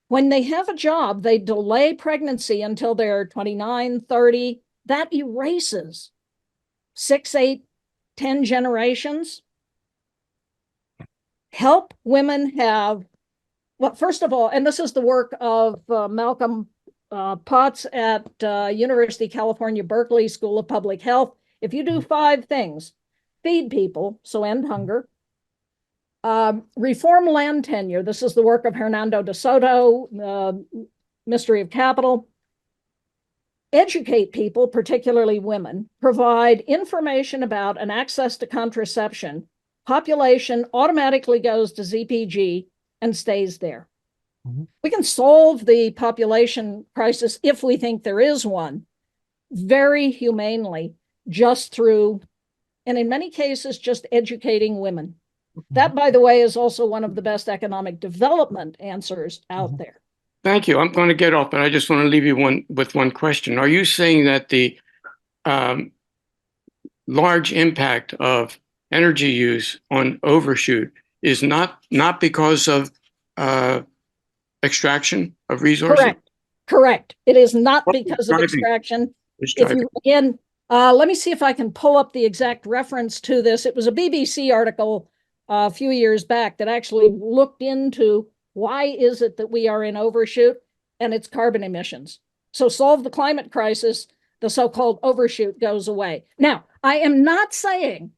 When they have a job, they delay pregnancy until they're 29, 30. That erases 6, 8, 10 generations. Help women have, well, first of all, and this is the work of Malcolm Potts at University of California, Berkeley School of Public Health. If you do 5 things, feed people, so end hunger, reform land tenure. This is the work of Hernando de Soto, Mystery of Capital. Educate people, particularly women, provide information about and access to contraception. Population automatically goes to ZPG and stays there. We can solve the population crisis, if we think there is one, very humanely, just through, and in many cases, just educating women. That, by the way, is also one of the best economic development answers out there. Thank you. I'm going to get off, but I just want to leave you with one question. Are you saying that the large impact of energy use on overshoot is not because of extraction of resources? Correct. It is not because of extraction. If you, again, let me see if I can pull up the exact reference to this. It was a BBC article a few years back that actually looked into why is it that we are in overshoot, and it's carbon emissions. So solve the climate crisis, the so-called overshoot goes away. Now, I am not saying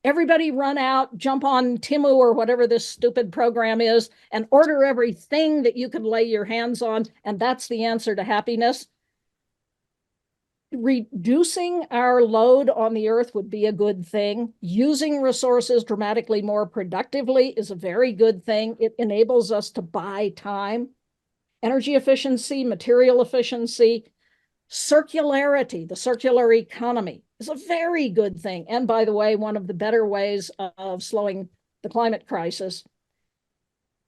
everybody run out, jump on Timu or whatever this stupid program is, and order everything that you can lay your hands on, and that's the answer to happiness. Reducing our load on the earth would be a good thing. Using resources dramatically more productively is a very good thing. It enables us to buy time. Energy efficiency, material efficiency, circularity, the circular economy is a very good thing. And by the way, one of the better ways of slowing the climate crisis.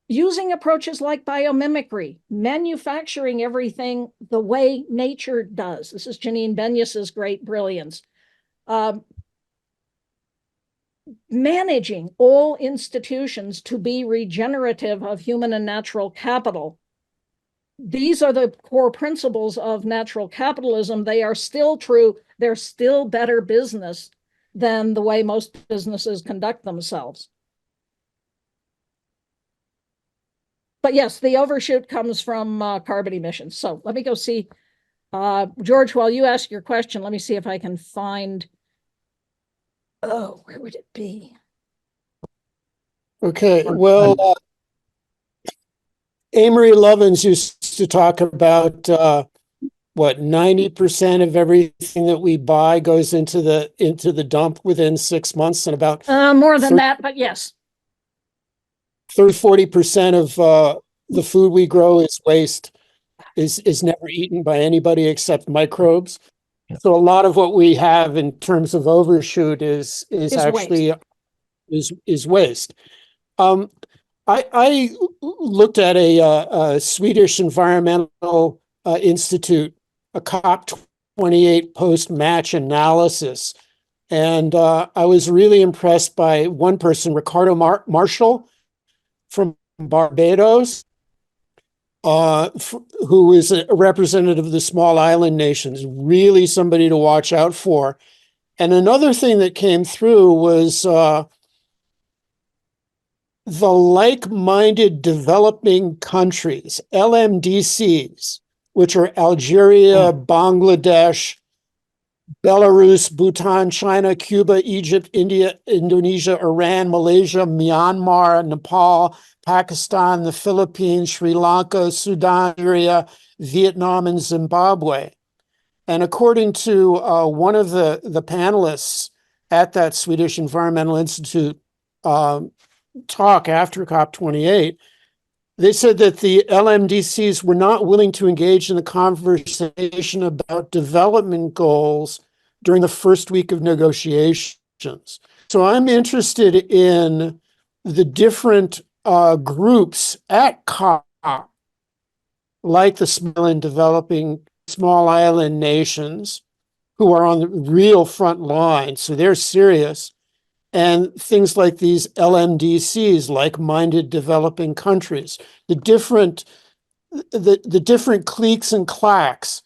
Using approaches like biomimicry, manufacturing everything the way nature does. This is Janine Benyus's great brilliance. Managing all institutions to be regenerative of human and natural capital. These are the core principles of natural capitalism. They are still true. They're still better business than the way most businesses conduct themselves. But yes, the overshoot comes from carbon emissions. So let me go see. George, while you ask your question, let me see if I can find. Oh, where would it be? Okay, well, Amory Lovins used to talk about what 90% of everything that we buy goes into the dump within 6 months, and about More than that, but yes. 40% of the food we grow is waste, is never eaten by anybody except microbes. So a lot of what we have in terms of overshoot is actually is waste. I looked at a Swedish environmental institute, a COP28 post-match analysis, and I was really impressed by one person, Ricardo Marshall from Barbados, who is a representative of the small island nations, really somebody to watch out for. And another thing that came through was the like-minded developing countries, LMDCs, which are Algeria, Bangladesh, Belarus, Bhutan, China, Cuba, Egypt, India, Indonesia, Iran, Malaysia, Myanmar, Nepal, Pakistan, the Philippines, Sri Lanka, Sudan, Syria, Vietnam, and Zimbabwe. And according to one of the panelists at that Swedish Environmental Institute talk after COP28, they said that the LMDCs were not willing to engage in the conversation about development goals during the first week of negotiations. So I'm interested in the different groups at COP, like the small island nations, who are on the real front line. So they're serious. And things like these LMDCs, like-minded developing countries, the different cliques and clacks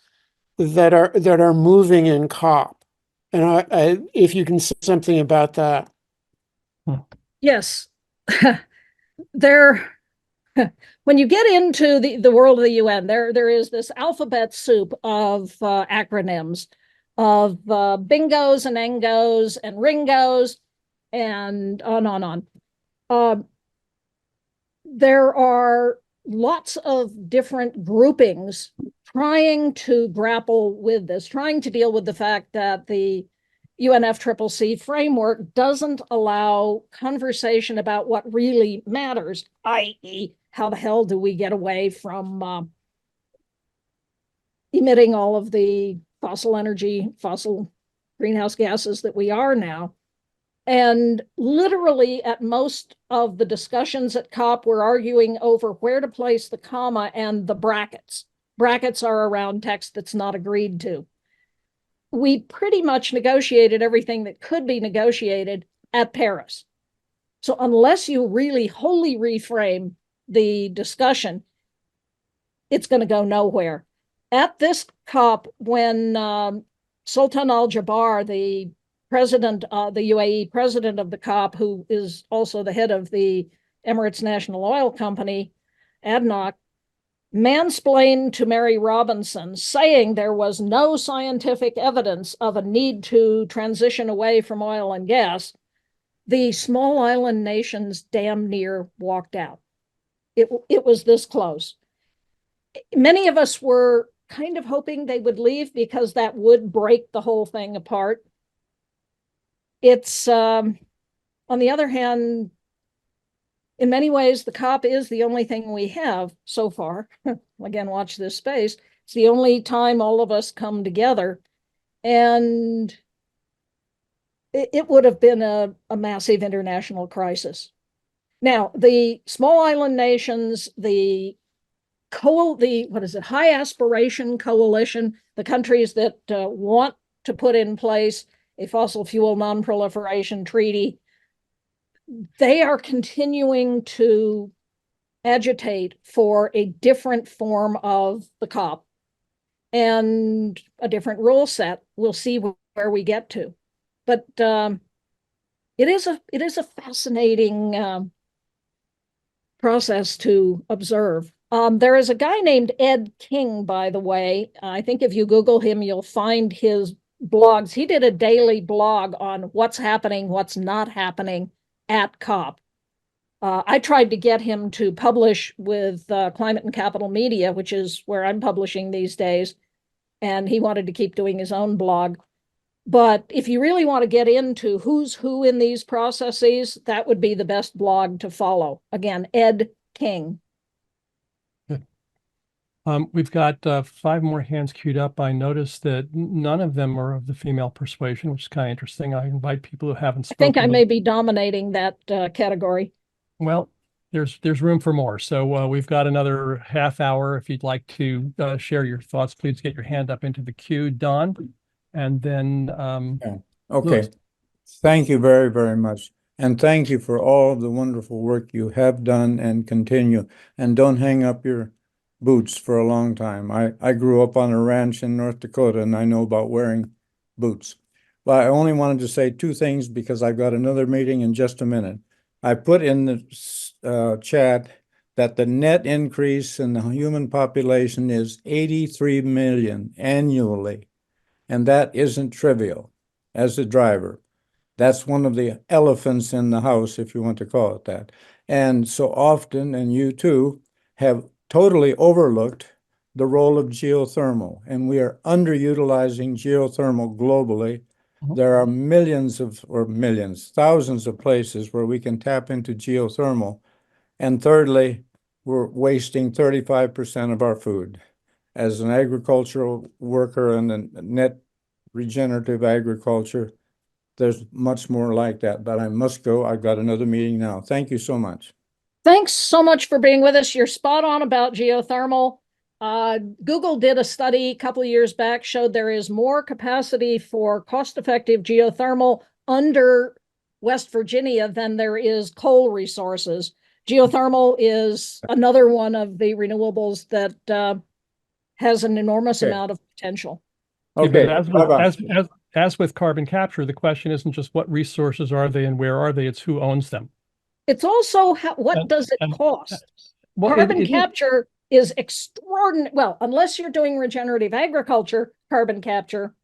that are moving in COP. And if you can say something about that. Yes. There, when you get into the world of the UN, there is this alphabet soup of acronyms, of bingos and engos and ringos, and on. There are lots of different groupings trying to grapple with this, trying to deal with the fact that the UNFCCC framework doesn't allow conversation about what really matters, i.e., how the hell do we get away from emitting all of the fossil greenhouse gases that we are now. And literally at most of the discussions at COP, we're arguing over where to place the comma and the brackets. Brackets are around text that's not agreed to. We pretty much negotiated everything that could be negotiated at Paris. So unless you really wholly reframe the discussion, it's going to go nowhere. At this COP, when Sultan Al Jaber, the president, the UAE president of the COP, who is also the head of the Emirates National Oil Company, ADNOC, mansplained to Mary Robinson, saying there was no scientific evidence of a need to transition away from oil and gas, the small island nations damn near walked out. It was this close. Many of us were kind of hoping they would leave because that would break the whole thing apart. It's, on the other hand, in many ways, the COP is the only thing we have so far. Again, watch this space. It's the only time all of us come together. And it would have been a massive international crisis. Now, the small island nations, the High Aspiration Coalition, the countries that want to put in place a fossil fuel non-proliferation treaty, they are continuing to agitate for a different form of the COP and a different rule set. We'll see where we get to. But it is a fascinating process to observe. There is a guy named Ed King, by the way. I think if you Google him, you'll find his blogs. He did a daily blog on what's happening, what's not happening at COP. I tried to get him to publish with Climate and Capital Media, which is where I'm publishing these days, and he wanted to keep doing his own blog. But if you really want to get into who's who in these processes, that would be the best blog to follow. Again, Ed King. We've got 5 more hands queued up. I noticed that none of them are of the female persuasion, which is kind of interesting. I invite people who haven't spoken. I think I may be dominating that category. Well, there's room for more. So we've got another half hour. If you'd like to share your thoughts, please get your hand up into the queue, Don. And then okay. Louis. Thank you very, very much. And thank you for all of the wonderful work you have done and continue. And don't hang up your boots for a long time. I grew up on a ranch in North Dakota, and I know about wearing boots. But I only wanted to say 2 things because I've got another meeting in just a minute. I put in the chat that the net increase in the human population is 83 million annually. And that isn't trivial as a driver. That's one of the elephants in the house, if you want to call it that. And so often, and you too, have totally overlooked the role of geothermal. And we are underutilizing geothermal globally. There are thousands of places where we can tap into geothermal. And thirdly, we're wasting 35% of our food. As an agricultural worker and a net regenerative agriculture, there's much more like that, but I must go. I've got another meeting now. Thank you so much. Thanks so much for being with us. You're spot on about geothermal. Google did a study a couple of years back, showed there is more capacity for cost-effective geothermal under West Virginia than there is coal resources. Geothermal is another one of the renewables that has an enormous amount of potential. Okay. Yeah, as with carbon capture, the question isn't just what resources are they and where are they, it's who owns them. It's also what does it cost? Well, carbon capture is extraordinary. Well, unless you're doing regenerative agriculture, carbon capture.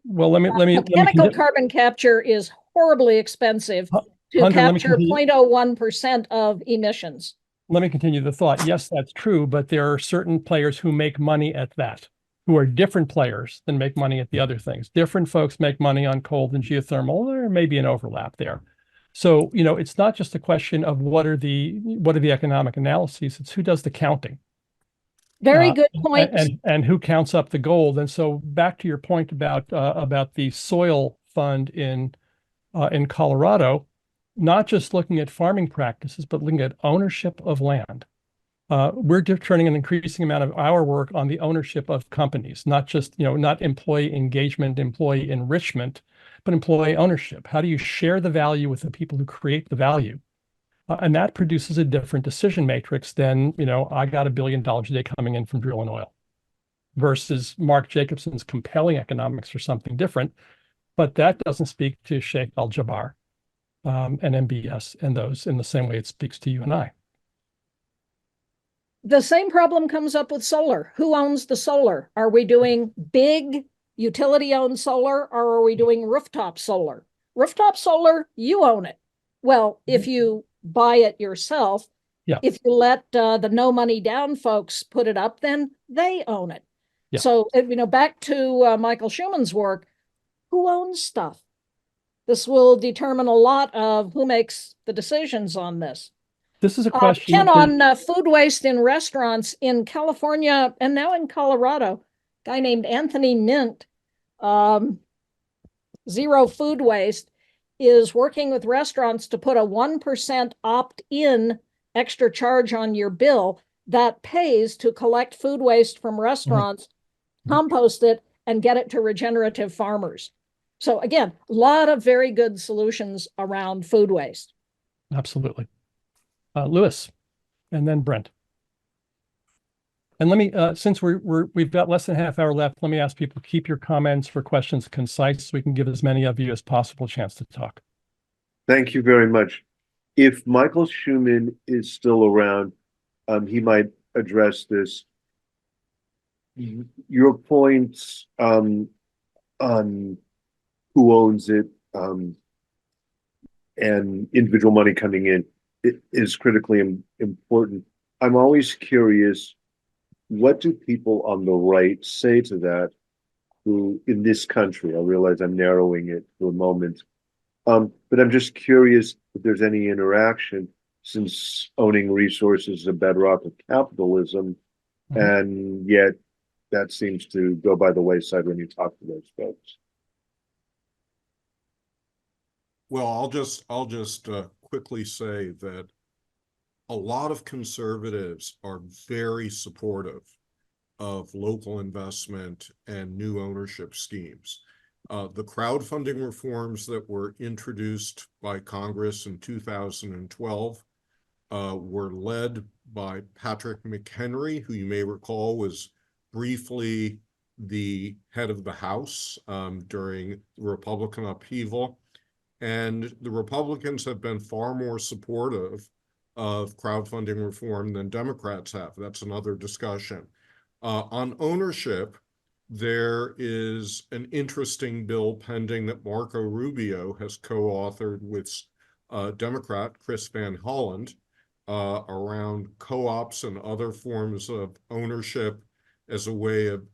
Well, let me mechanical carbon capture is horribly expensive to Hunter, capture 0.01% of emissions. Let me continue the thought. Yes, that's true, but there are certain players who make money at that, who are different players than make money at the other things. Different folks make money on coal and geothermal. There may be an overlap there. So, it's not just a question of what are the economic analyses, it's who does the counting. Very good point. And who counts up the gold. And so back to your point about the soil fund in Colorado, not just looking at farming practices, but looking at ownership of land. We're turning an increasing amount of our work on the ownership of companies, not just, not employee engagement, employee enrichment, but employee ownership. How do you share the value with the people who create the value? And that produces a different decision matrix than, I got $1 billion a day coming in from drilling oil versus Mark Jacobson's compelling economics or something different. But that doesn't speak to Sheikh Al-Jabbar and MBS and those in the same way it speaks to you and I. The same problem comes up with solar. Who owns the solar? Are we doing big utility-owned solar or are we doing rooftop solar? Rooftop solar, you own it. Well, if you buy it yourself, yeah. If you let the no money down folks put it up, then they own it. Yeah. So, back to Michael Schumann's work, who owns stuff? This will determine a lot of who makes the decisions on this. This is a question. Ken, on food waste in restaurants in California and now in Colorado, a guy named Anthony Mint, Zero Food Waste, is working with restaurants to put a 1% opt-in extra charge on your bill that pays to collect food waste from restaurants, compost it, and get it to regenerative farmers. So again, a lot of very good solutions around food waste. Absolutely. Louis, and then Brent. And let me, since we've got less than a half hour left, let me ask people, keep your comments for questions concise so we can give as many of you as possible a chance to talk. Thank you very much. if Michael Schumann is still around, he might address this. Your points on who owns it and individual money coming in is critically important. I'm always curious, what do people on the right say to that, who in this country, I realize I'm narrowing it for a moment, but I'm just curious if there's any interaction, since owning resources is a bedrock of capitalism, and yet that seems to go by the wayside when you talk to those folks. Well, I'll just quickly say that a lot of conservatives are very supportive of local investment and new ownership schemes. The crowdfunding reforms that were introduced by Congress in 2012 were led by Patrick McHenry, who you may recall was briefly the head of the House during the Republican upheaval. And the Republicans have been far more supportive of crowdfunding reform than Democrats have. That's another discussion. On ownership, there is an interesting bill pending that Marco Rubio has co-authored with Democrat Chris Van Hollen around co-ops and other forms of ownership as a way of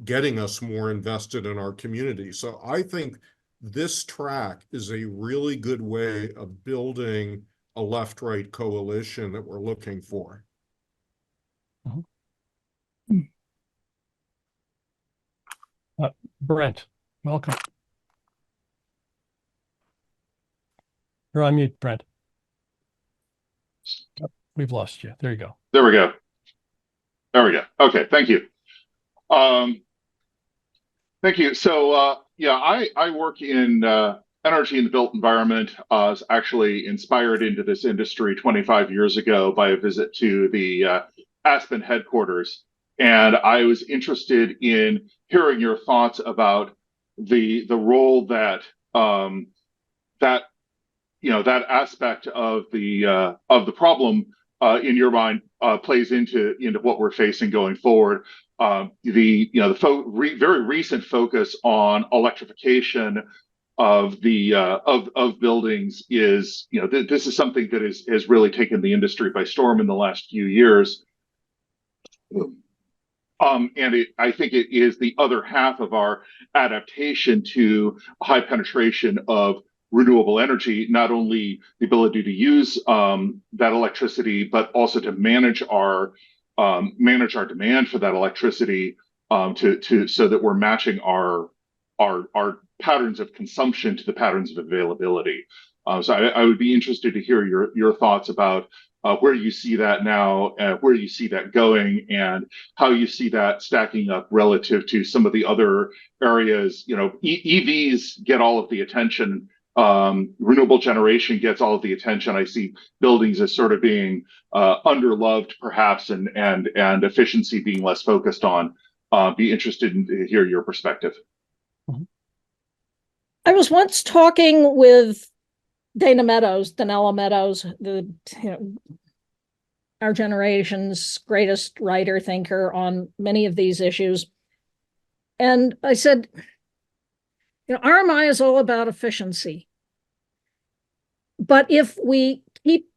getting us more invested in our community. So I think this track is a really good way of building a left-right coalition that we're looking for. Brent, welcome. You're on mute, Brent. Oh, we've lost you. There you go. There we go. There we go. Okay, thank you. Thank you. So, yeah, I work in energy in the built environment. I was actually inspired into this industry 25 years ago by a visit to the Aspen headquarters. And I was interested in hearing your thoughts about the role that that aspect of the problem in your mind plays into what we're facing going forward. Very recent focus on electrification of the of buildings is, this is something that has really taken the industry by storm in the last few years. I think it is the other half of our adaptation to high penetration of renewable energy, not only the ability to use that electricity, but also to manage our demand for that electricity so that we're matching our patterns of consumption to the patterns of availability. So I would be interested to hear your thoughts about where you see that now, where you see that going, and how you see that stacking up relative to some of the other areas. EVs get all of the attention. Renewable generation gets all of the attention. I see buildings as sort of being underloved, perhaps, and efficiency being less focused on. Be interested to hear your perspective. I was once talking with Donella Meadows, our generation's greatest writer, thinker on many of these issues. And I said, RMI is all about efficiency. But if we keep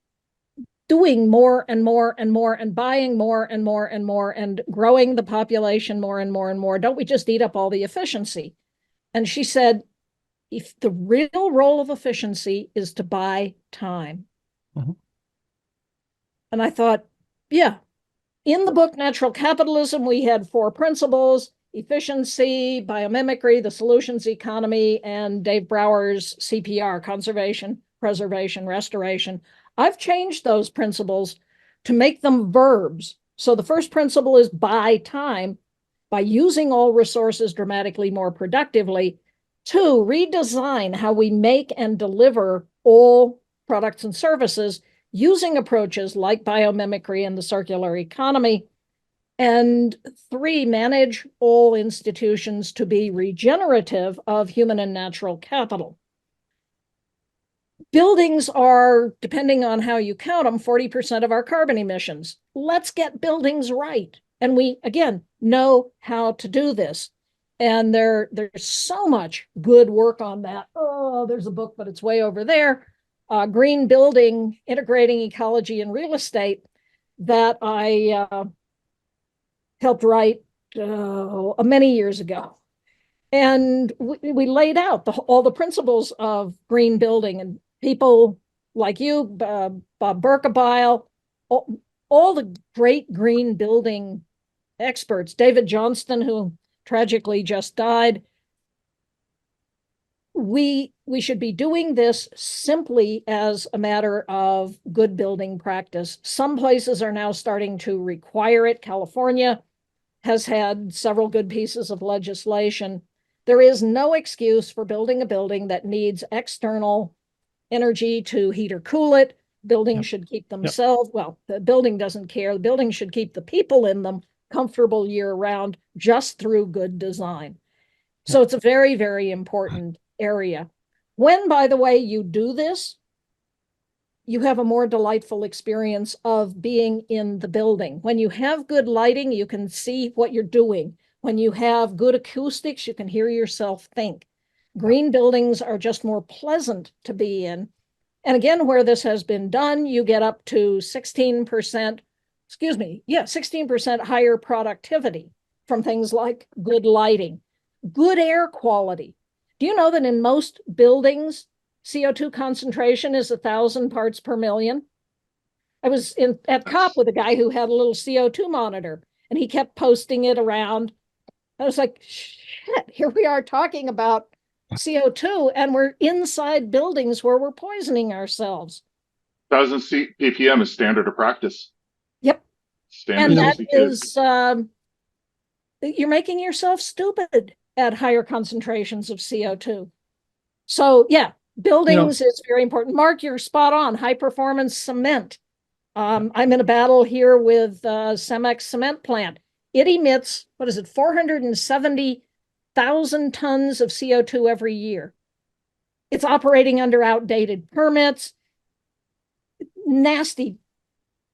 doing more and more and more and buying more and more and more and growing the population more and more and more, don't we just eat up all the efficiency? And she said, if the real role of efficiency is to buy time. And I thought, yeah, in the book, Natural Capitalism, we had 4 principles: efficiency, biomimicry, the solutions economy, and Dave Brower's CPR, conservation, preservation, restoration. I've changed those principles to make them verbs. So the first principle is buy time by using all resources dramatically more productively. 2, redesign how we make and deliver all products and services using approaches like biomimicry and the circular economy. And 3, manage all institutions to be regenerative of human and natural capital. buildings are, depending on how you count them, 40% of our carbon emissions. Let's get buildings right. And we, again, know how to do this. And there's so much good work on that. Oh, there's a book, but it's way over there. Green Building, Integrating Ecology and Real Estate, that I helped write many years ago. And we laid out all the principles of green building, and people like you, Bob Berkebile, all the great green building experts, David Johnston, who tragically just died. We should be doing this simply as a matter of good building practice. Some places are now starting to require it. California has had several good pieces of legislation. There is no excuse for building a building that needs external energy to heat or cool it. Buildings should keep themselves, well, the building doesn't care. The building should keep the people in them comfortable year round just through good design. So it's a very, very important area. When, by the way, you do this, you have a more delightful experience of being in the building. When you have good lighting, you can see what you're doing. When you have good acoustics, you can hear yourself think. Green buildings are just more pleasant to be in. And again, where this has been done, you get up to 16%, 16% higher productivity from things like good lighting, good air quality. Do you know that in most buildings, CO2 concentration is 1,000 parts per million? I was at COP with a guy who had a little CO2 monitor, and he kept posting it around. I was like, shit, here we are talking about CO2, and we're inside buildings where we're poisoning ourselves. 1,000 ppm is standard of practice. Yep. Standard and that is, you're making yourself stupid at higher concentrations of CO2. So yeah, buildings is very important. Mark, you're spot on. High performance cement. I'm in a battle here with Cemex cement plant. It emits, 470,000 tons of CO2 every year. It's operating under outdated permits. Nasty,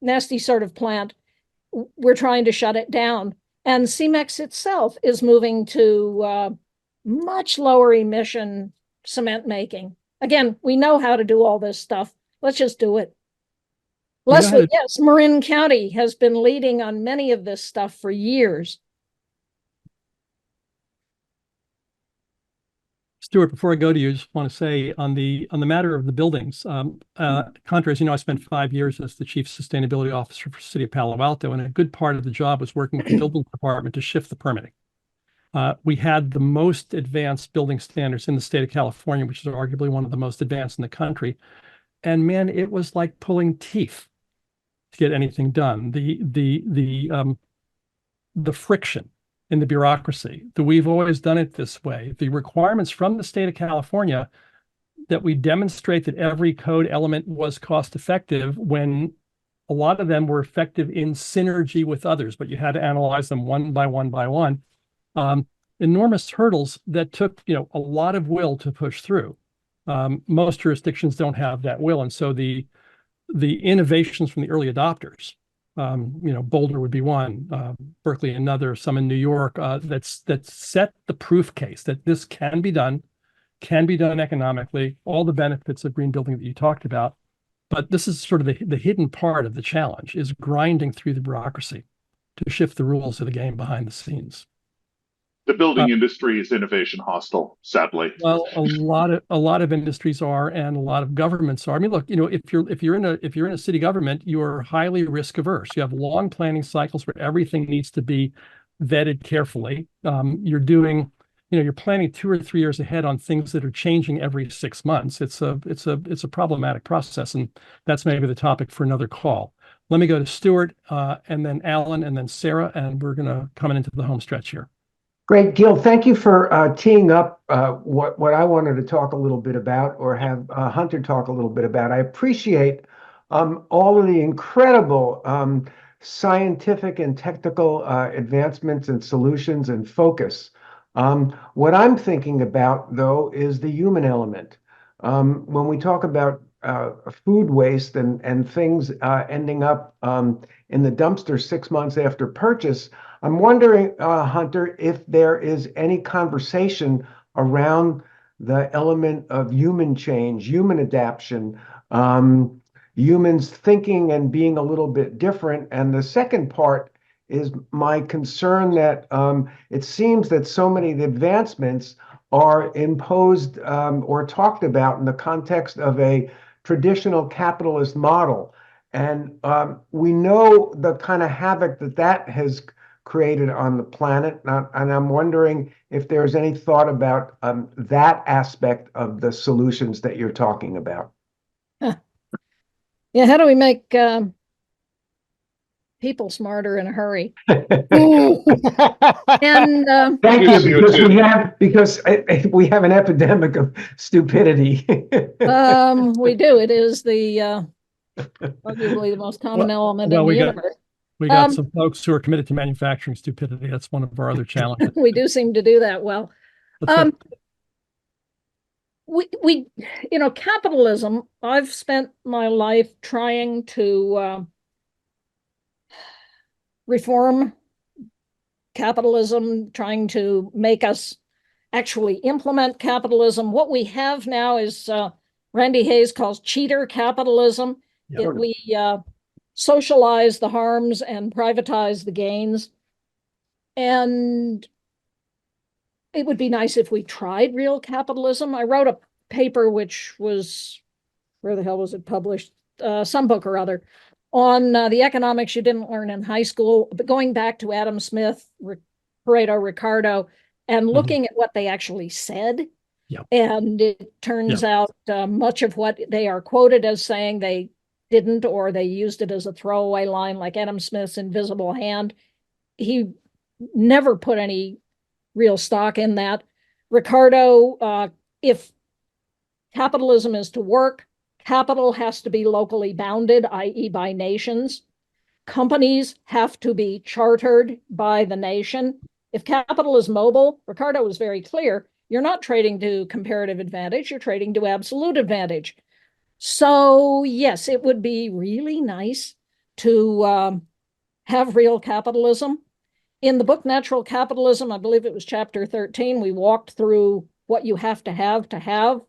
nasty sort of plant. We're trying to shut it down. And Cemex itself is moving to much lower emission cement making. Again, we know how to do all this stuff. Let's just do it. Leslie, yes, Marin County has been leading on many of this stuff for years. Stuart, before I go to you, I just want to say on the matter of the buildings, Hunter, as you know, I spent 5 years as the Chief Sustainability Officer for the City of Palo Alto, and a good part of the job was working with the building department to shift the permitting. We had the most advanced building standards in the state of California, which is arguably one of the most advanced in the country. And man, it was like pulling teeth to get anything done. The friction in the bureaucracy, that we've always done it this way. The requirements from the state of California that we demonstrate that every code element was cost effective, when a lot of them were effective in synergy with others, but you had to analyze them one by one by one. Enormous hurdles that took a lot of will to push through. Most jurisdictions don't have that will, and so the innovations from the early adopters, Boulder would be one, Berkeley another, some in New York, that set the proof case that this can be done economically, all the benefits of green building that you talked about. But this is sort of the hidden part of the challenge, is grinding through the bureaucracy to shift the rules of the game behind the scenes. The building industry is innovation hostile, sadly. Well, a lot of industries are, and a lot of governments are. I mean, look, if you're in a city government, you are highly risk averse. You have long planning cycles where everything needs to be vetted carefully. You're planning 2 or 3 years ahead on things that are changing every 6 months. It's a problematic process, and that's maybe the topic for another call. Let me go to Stuart, and then Alan, and then Sarah, and we're going to come into the home stretch here. Great, Gil. Thank you for teeing up what I wanted to talk a little bit about, or have Hunter talk a little bit about. I appreciate all of the incredible scientific and technical advancements and solutions and focus. What I'm thinking about, though, is the human element. when we talk about food waste and things ending up in the dumpster 6 months after purchase, I'm wondering, Hunter, if there is any conversation around the element of human change, human adaptation, humans thinking and being a little bit different. And the second part is my concern that it seems that so many of the advancements are imposed or talked about in the context of a traditional capitalist model. And we know the kind of havoc that that has created on the planet. And I'm wondering if there's any thought about that aspect of the solutions that you're talking about. Yeah, how do we make people smarter in a hurry? And thank you, because we have an epidemic of stupidity. we do. It is the arguably the most common element in the universe. We got some folks who are committed to manufacturing stupidity. That's one of our other challenges. We do seem to do that well. We capitalism, I've spent my life trying to reform capitalism, trying to make us actually implement capitalism. What we have now is Randy Hayes calls cheater capitalism. We socialize the harms and privatize the gains. And it would be nice if we tried real capitalism. I wrote a paper, which was, where the hell was it published? Some book or other, on the economics you didn't learn in high school, but going back to Adam Smith, Pareto, Ricardo, and looking at what they actually said. And it turns out much of what they are quoted as saying they didn't, or they used it as a throwaway line, like Adam Smith's invisible hand. He never put any real stock in that. Ricardo, if capitalism is to work, capital has to be locally bounded, i.e. by nations. Companies have to be chartered by the nation. If capital is mobile, Ricardo was very clear, you're not trading to comparative advantage, you're trading to absolute advantage. So yes, it would be really nice to have real capitalism. In the book Natural Capitalism, I believe it was chapter 13, we walked through what you have to have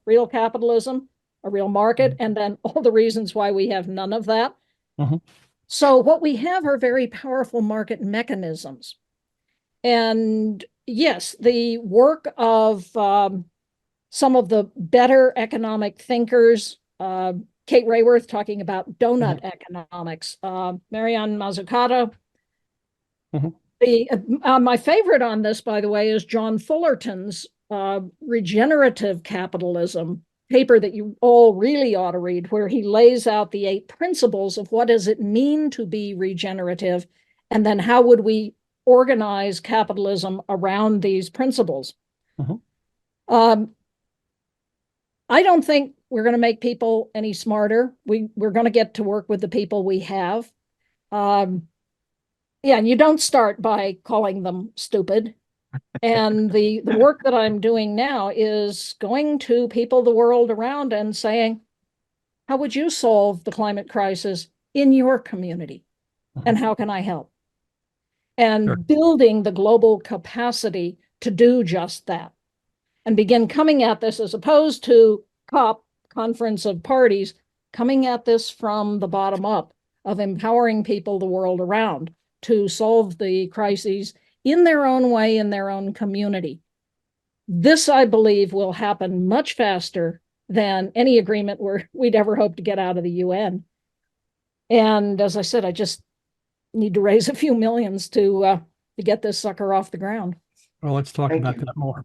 real capitalism, a real market, and then all the reasons why we have none of that. So what we have are very powerful market mechanisms. And yes, the work of some of the better economic thinkers, Kate Rayworth talking about donut economics, Marianne Mazzucato. My favorite on this, by the way, is John Fullerton's Regenerative Capitalism paper that you all really ought to read, where he lays out the 8 principles of what does it mean to be regenerative, and then how would we organize capitalism around these principles. I don't think we're going to make people any smarter. We're going to get to work with the people we have. And you don't start by calling them stupid. And the work that I'm doing now is going to people the world around and saying, how would you solve the climate crisis in your community? And how can I help? And building the global capacity to do just that. And begin coming at this, as opposed to COP, Conference of Parties, coming at this from the bottom up, of empowering people the world around to solve the crises in their own way, in their own community. This, I believe, will happen much faster than any agreement we'd ever hope to get out of the UN. And as I said, I just need to raise a few millions to get this sucker off the ground. Well, let's talk about that more.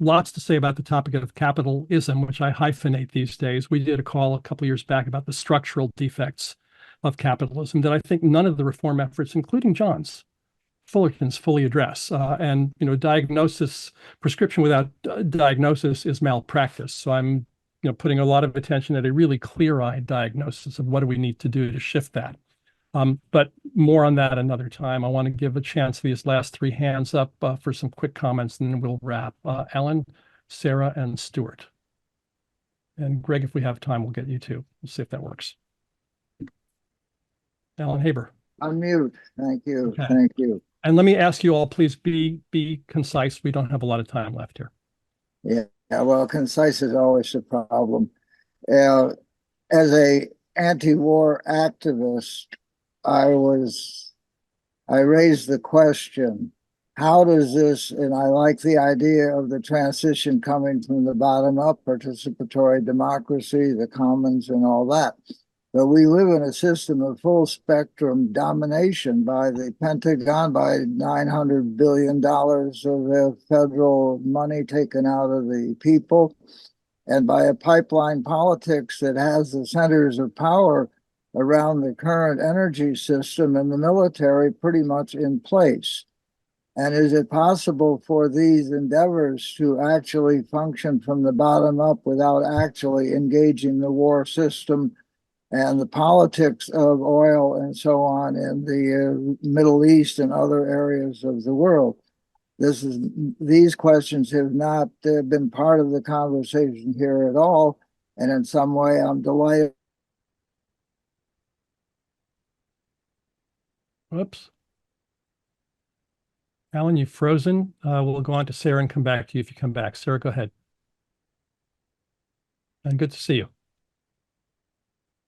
Lots to say about the topic of capitalism, which I hyphenate these days. We did a call a couple of years back about the structural defects of capitalism that I think none of the reform efforts, including John's, Fullerton's, fully address. And diagnosis, prescription without diagnosis is malpractice. So I'm putting a lot of attention at a really clear-eyed diagnosis of what do we need to do to shift that. But more on that another time. I want to give a chance to these last 3 hands up for some quick comments, and then we'll wrap. Ellen, Sarah, and Stuart. And Greg, if we have time, we'll get you too. We'll see if that works. Alan Haber. Unmute. Thank you. Okay. Thank you. And let me ask you all, please be concise. We don't have a lot of time left here. Yeah. Well, concise is always a problem. As a anti-war activist, I raised the question, how does this, and I like the idea of the transition coming from the bottom up, participatory democracy, the commons and all that. But we live in a system of full spectrum domination by the Pentagon, by $900 billion of federal money taken out of the people, and by a pipeline politics that has the centers of power around the current energy system and the military pretty much in place. And is it possible for these endeavors to actually function from the bottom up without actually engaging the war system and the politics of oil and so on in the Middle East and other areas of the world? These questions have not been part of the conversation here at all. And in some way, I'm delighted. Whoops. Alan, you've frozen. We'll go on to Sarah and come back to you if you come back. Sarah, go ahead. And good to see you.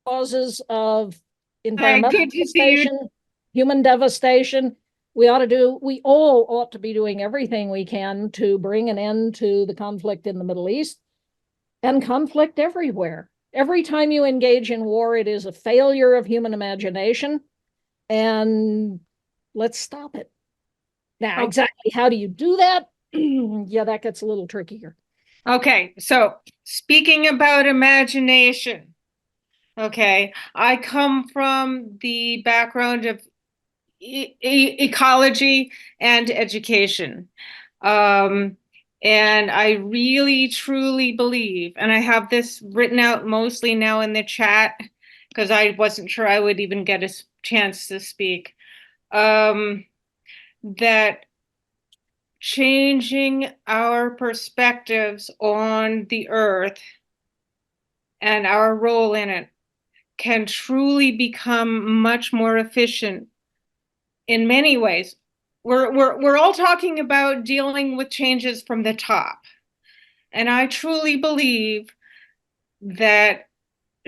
Causes of environmental good to see you. devastation, human devastation. We all ought to be doing everything we can to bring an end to the conflict in the Middle East and conflict everywhere. Every time you engage in war, it is a failure of human imagination, and let's stop it. Now, exactly how do you do that? Yeah, that gets a little trickier. Okay, so speaking about imagination, okay, I come from the background of ecology and education. And I really, truly believe, and I have this written out mostly now in the chat because I wasn't sure I would even get a chance to speak, that changing our perspectives on the earth and our role in it can truly become much more efficient in many ways. We're all talking about dealing with changes from the top. And I truly believe that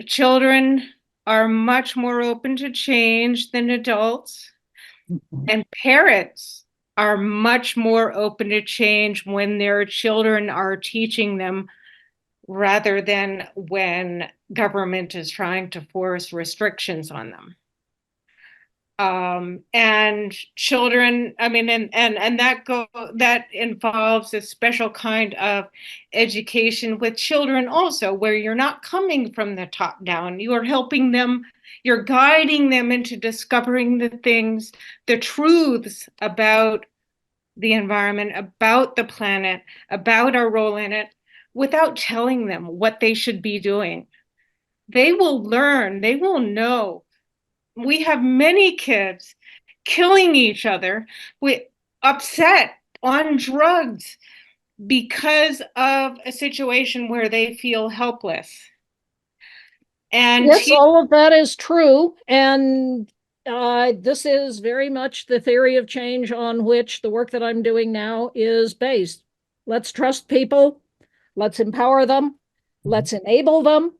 children are much more open to change than adults. And parents are much more open to change when their children are teaching them rather than when government is trying to force restrictions on them. And children, I mean, and that involves a special kind of education with children also, where you're not coming from the top down. You are helping them, you're guiding them into discovering the truths about the environment, about the planet, about our role in it, without telling them what they should be doing. They will learn, they will know. We have many kids killing each other, upset, on drugs, because of a situation where they feel helpless. And yes, all of that is true. And this is very much the theory of change on which the work that I'm doing now is based. Let's trust people, let's empower them, let's enable them,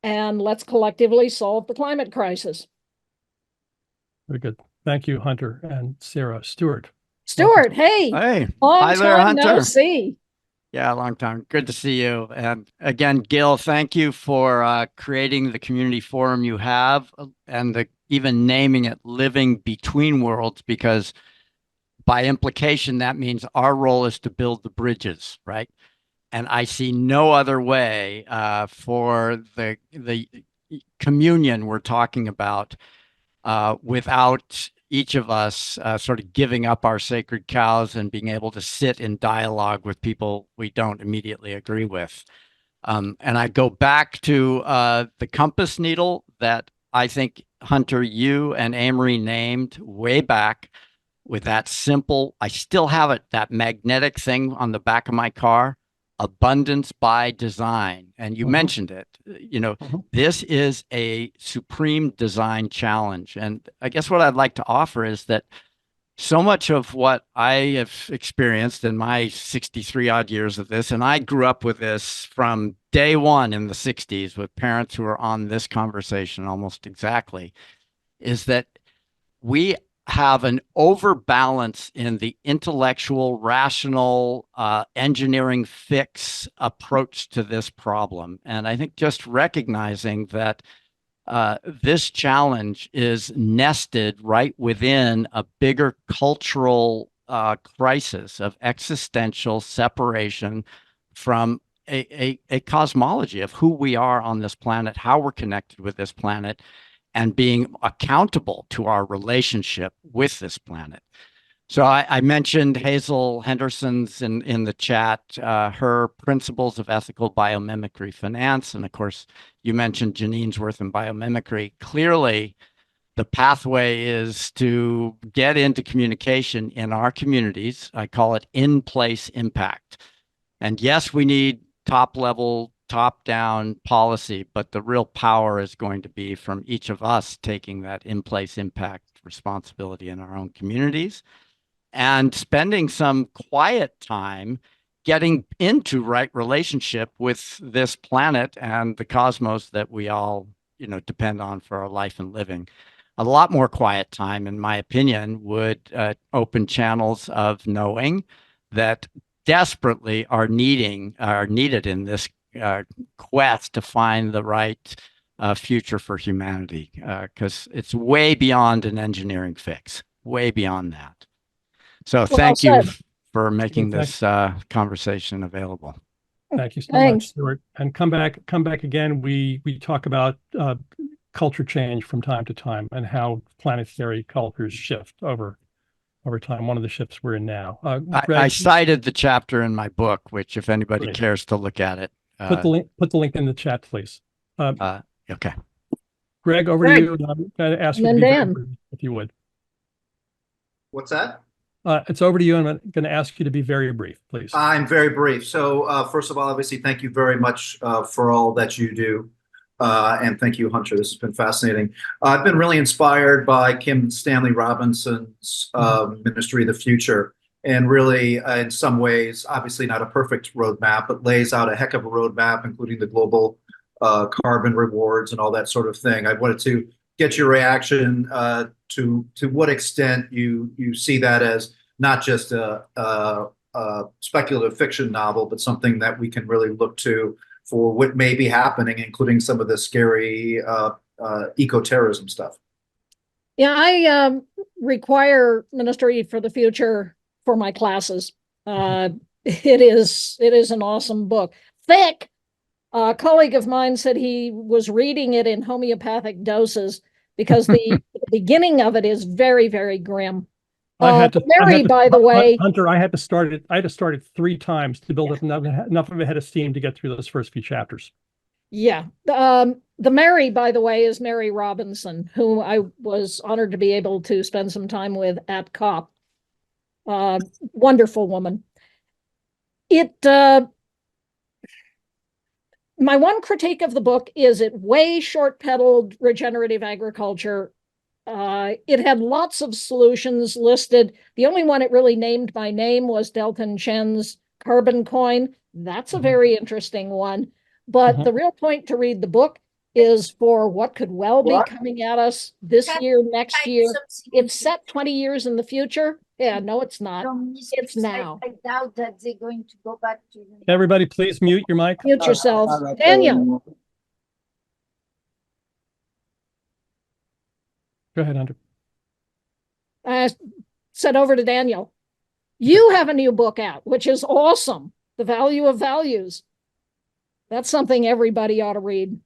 and let's collectively solve the climate crisis. Very good. Thank you, Hunter and Sarah. Stuart. Stuart, hey. Hey. Long Hi there, time no Hunter. see. Yeah, long time. Good to see you. And again, Gil, thank you for creating the community forum you have and even naming it Living Between Worlds, because by implication, that means our role is to build the bridges, right? And I see no other way for the communion we're talking about without each of us sort of giving up our sacred cows and being able to sit in dialogue with people we don't immediately agree with. And I go back to the compass needle that I think, Hunter, you and Amory named way back with that simple, I still have it, that magnetic thing on the back of my car. abundance by design. And you mentioned it, this is a supreme design challenge. And I guess what I'd like to offer is that so much of what I have experienced in my 63 odd years of this, and I grew up with this from day one in the 60s with parents who are on this conversation almost exactly, is that we have an overbalance in the intellectual, rational, engineering fix approach to this problem. And I think just recognizing that this challenge is nested right within a bigger cultural crisis of existential separation from a cosmology of who we are on this planet, how we're connected with this planet, and being accountable to our relationship with this planet. So I mentioned Hazel Henderson's in the chat, her Principles of Ethical Biomimicry Finance. And of course, you mentioned Janine's work in biomimicry. Clearly, the pathway is to get into communication in our communities. I call it in-place impact. And yes, we need top-level, top-down policy, but the real power is going to be from each of us taking that in-place impact responsibility in our own communities and spending some quiet time getting into right relationship with this planet and the cosmos that we all, depend on for our life and living. A lot more quiet time, in my opinion, would open channels of knowing that desperately are needed in this quest to find the right future for humanity, because it's way beyond an engineering fix, way beyond that. So thank you for making this conversation available. Thank you so much, Stuart. And come back again. We talk about culture change from time to time and how planetary cultures shift over time. One of the shifts we're in now. I cited the chapter in my book, which if anybody cares to look at it. Put the link in the chat, please. Okay. Greg, over to you. I'm going to ask you to be very brief, if you would. What's that? It's over to you. I'm going to ask you to be very brief, please. I'm very brief. So first of all, obviously, thank you very much for all that you do. And thank you, Hunter. This has been fascinating. I've been really inspired by Kim Stanley Robinson's Ministry of the Future. And really, in some ways, obviously not a perfect roadmap, but lays out a heck of a roadmap, including the global carbon rewards and all that sort of thing. I wanted to get your reaction to what extent you see that as not just a speculative fiction novel, but something that we can really look to for what may be happening, including some of the scary eco-terrorism stuff. Yeah, I require Ministry for the Future for my classes. It is an awesome book. Thick. A colleague of mine said he was reading it in homeopathic doses because the beginning of it is very, very grim. Mary, by the way, Hunter, I had to start it 3 times to build up enough of a head of steam to get through those first few chapters. Yeah. The Mary, by the way, is Mary Robinson, who I was honored to be able to spend some time with at COP. Wonderful woman. My one critique of the book is it way short-pedaled regenerative agriculture. It had lots of solutions listed. The only one it really named by name was Delton Chen's carbon coin. That's a very interesting one. But the real point to read the book is for what could well be coming at us this year, next year. It's set 20 years in the future. Yeah, no, it's not. It's now. I doubt that they're going to go back to. Everybody, please mute your mic. Mute yourselves. Daniel. Go ahead, Hunter. I said over to Daniel. You have a new book out, which is awesome. The Value of Values. That's something everybody ought to read.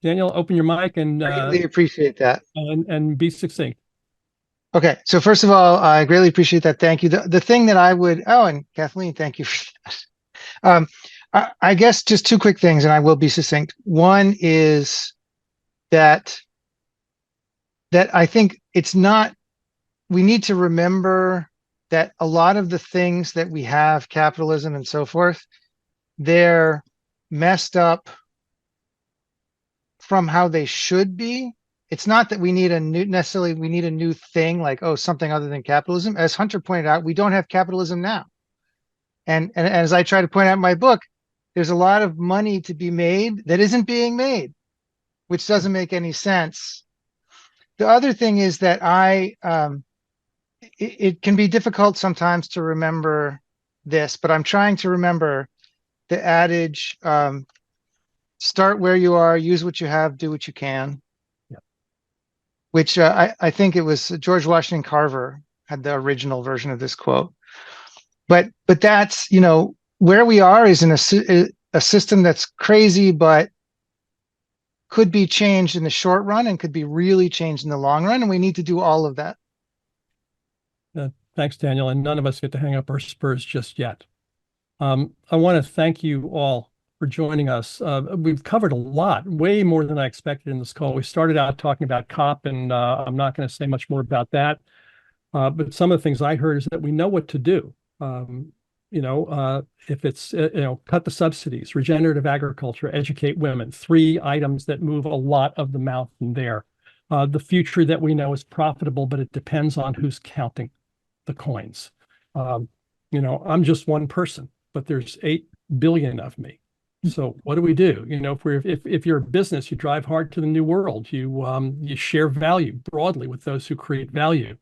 Daniel, open your mic and greatly appreciate that. And be succinct. Okay, so first of all, I greatly appreciate that. Thank you. The thing that I would, and Kathleen, thank you for that. I guess just 2 quick things, and I will be succinct. One is that I think it's not, we need to remember that a lot of the things that we have, capitalism and so forth, they're messed up from how they should be. It's not that we need a new thing like, oh, something other than capitalism. As Hunter pointed out, we don't have capitalism now. And as I try to point out in my book, there's a lot of money to be made that isn't being made, which doesn't make any sense. The other thing is that it can be difficult sometimes to remember this, but I'm trying to remember the adage, start where you are, use what you have, do what you can. Yeah. Which I think it was George Washington Carver had the original version of this quote. But that's, where we are is in a system that's crazy, but could be changed in the short run and could be really changed in the long run. And we need to do all of that. Thanks, Daniel. And none of us get to hang up our spurs just yet. I want to thank you all for joining us. We've covered a lot, way more than I expected in this call. We started out talking about COP, and I'm not going to say much more about that. But some of the things I heard is that we know what to do. If it's, cut the subsidies, regenerative agriculture, educate women, 3 items that move a lot of the mouth in there. The future that we know is profitable, but it depends on who's counting the coins. I'm just one person, but there's 8 billion of me. So what do we do? If you're a business, you drive hard to the new world. You share value broadly with those who create value.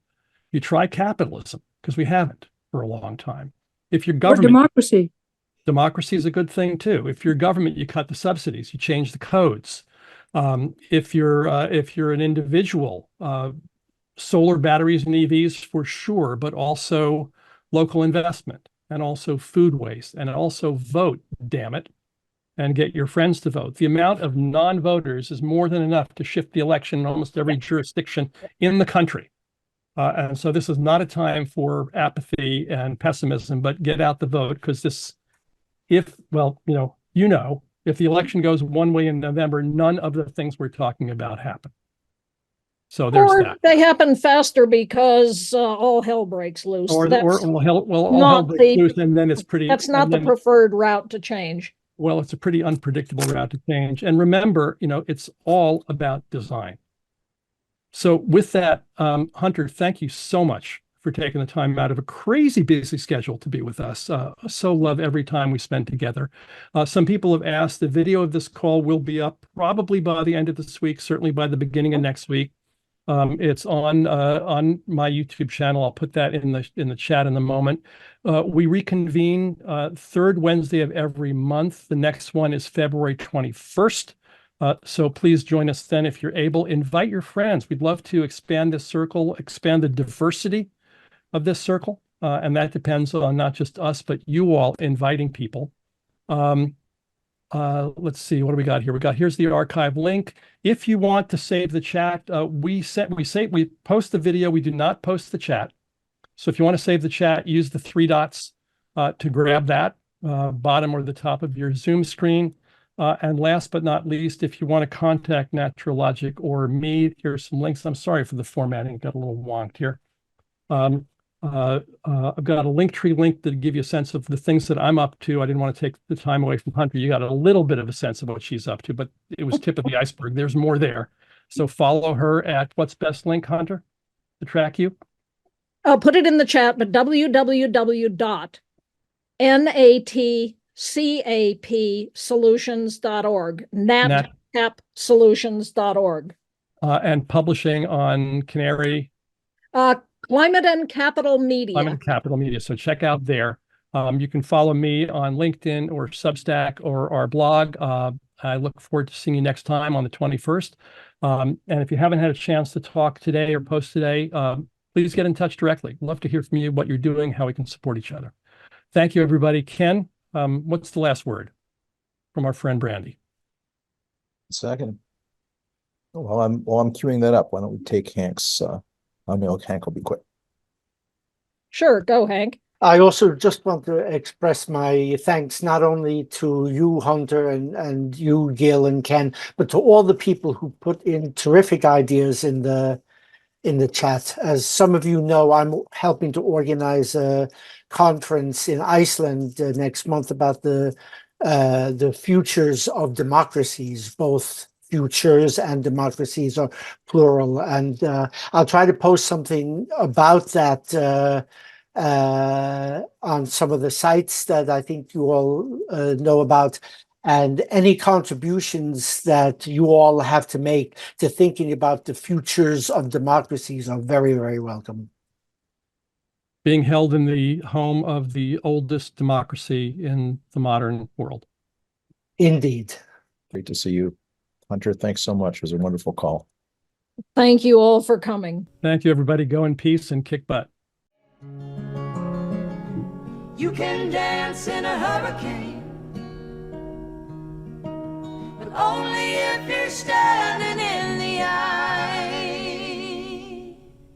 You try capitalism, because we haven't for a long time. If your government, democracy is a good thing too. If you're government, you cut the subsidies, you change the codes. If you're an individual, solar batteries and EVs for sure, but also local investment, and also food waste, and also vote, damn it, and get your friends to vote. The amount of non-voters is more than enough to shift the election in almost every jurisdiction in the country. And so this is not a time for apathy and pessimism, but get out the vote, because if the election goes one way in November, none of the things we're talking about happen. So there's that. They happen faster because all hell breaks loose. All hell breaks loose, and then it's pretty. That's not the preferred route to change. Well, it's a pretty unpredictable route to change. And remember, it's all about design. So with that, Hunter, thank you so much for taking the time out of a crazy busy schedule to be with us. So love every time we spend together. Some people have asked, the video of this call will be up probably by the end of this week, certainly by the beginning of next week. It's on my YouTube channel. I'll put that in the chat in a moment. We reconvene 3rd Wednesday of every month. The next one is February 21st. So please join us then if you're able. Invite your friends. We'd love to expand this circle, expand the diversity of this circle. And that depends on not just us, but you all inviting people. Let's see, what do we got here? Here's the archive link. If you want to save the chat, we post the video. We do not post the chat. So if you want to save the chat, use the 3 dots to grab that, bottom or the top of your Zoom screen. And last but not least, if you want to contact Natural Logic or me, here's some links. I'm sorry for the formatting, got a little wonked here. I've got a Linktree link to give you a sense of the things that I'm up to. I didn't want to take the time away from Hunter. You got a little bit of a sense of what she's up to, but it was tip of the iceberg. There's more there. So follow her at what's best link, Hunter, to track you? I'll put it in the chat, but www.natcapsolutions.org, natcapsolutions.org. And publishing on Canary? Climate and Capital Media. Climate and Capital Media. So check out there. You can follow me on LinkedIn or Substack or our blog. I look forward to seeing you next time on the 21st. And if you haven't had a chance to talk today or post today, please get in touch directly. Love to hear from you, what you're doing, how we can support each other. Thank you, everybody. Ken, what's the last word from our friend Brandy? Second. While I'm queuing that up, why don't we take Hank's? I know Hank will be quick. Sure, go, Hank. I also just want to express my thanks not only to you, Hunter, and you, Gil and Ken, but to all the people who put in terrific ideas in the in the chat. As some of you know, I'm helping to organize a conference in Iceland next month about the futures of democracies, both futures and democracies are plural. And I'll try to post something about that on some of the sites that I think you all know about. And any contributions that you all have to make to thinking about the futures of democracies are very, very welcome. Being held in the home of the oldest democracy in the modern world. Indeed. Great to see you. Hunter, thanks so much. It was a wonderful call. Thank you all for coming. Thank you, everybody. Go in peace and kick butt. You can dance in a hurricane, but only if you're standing in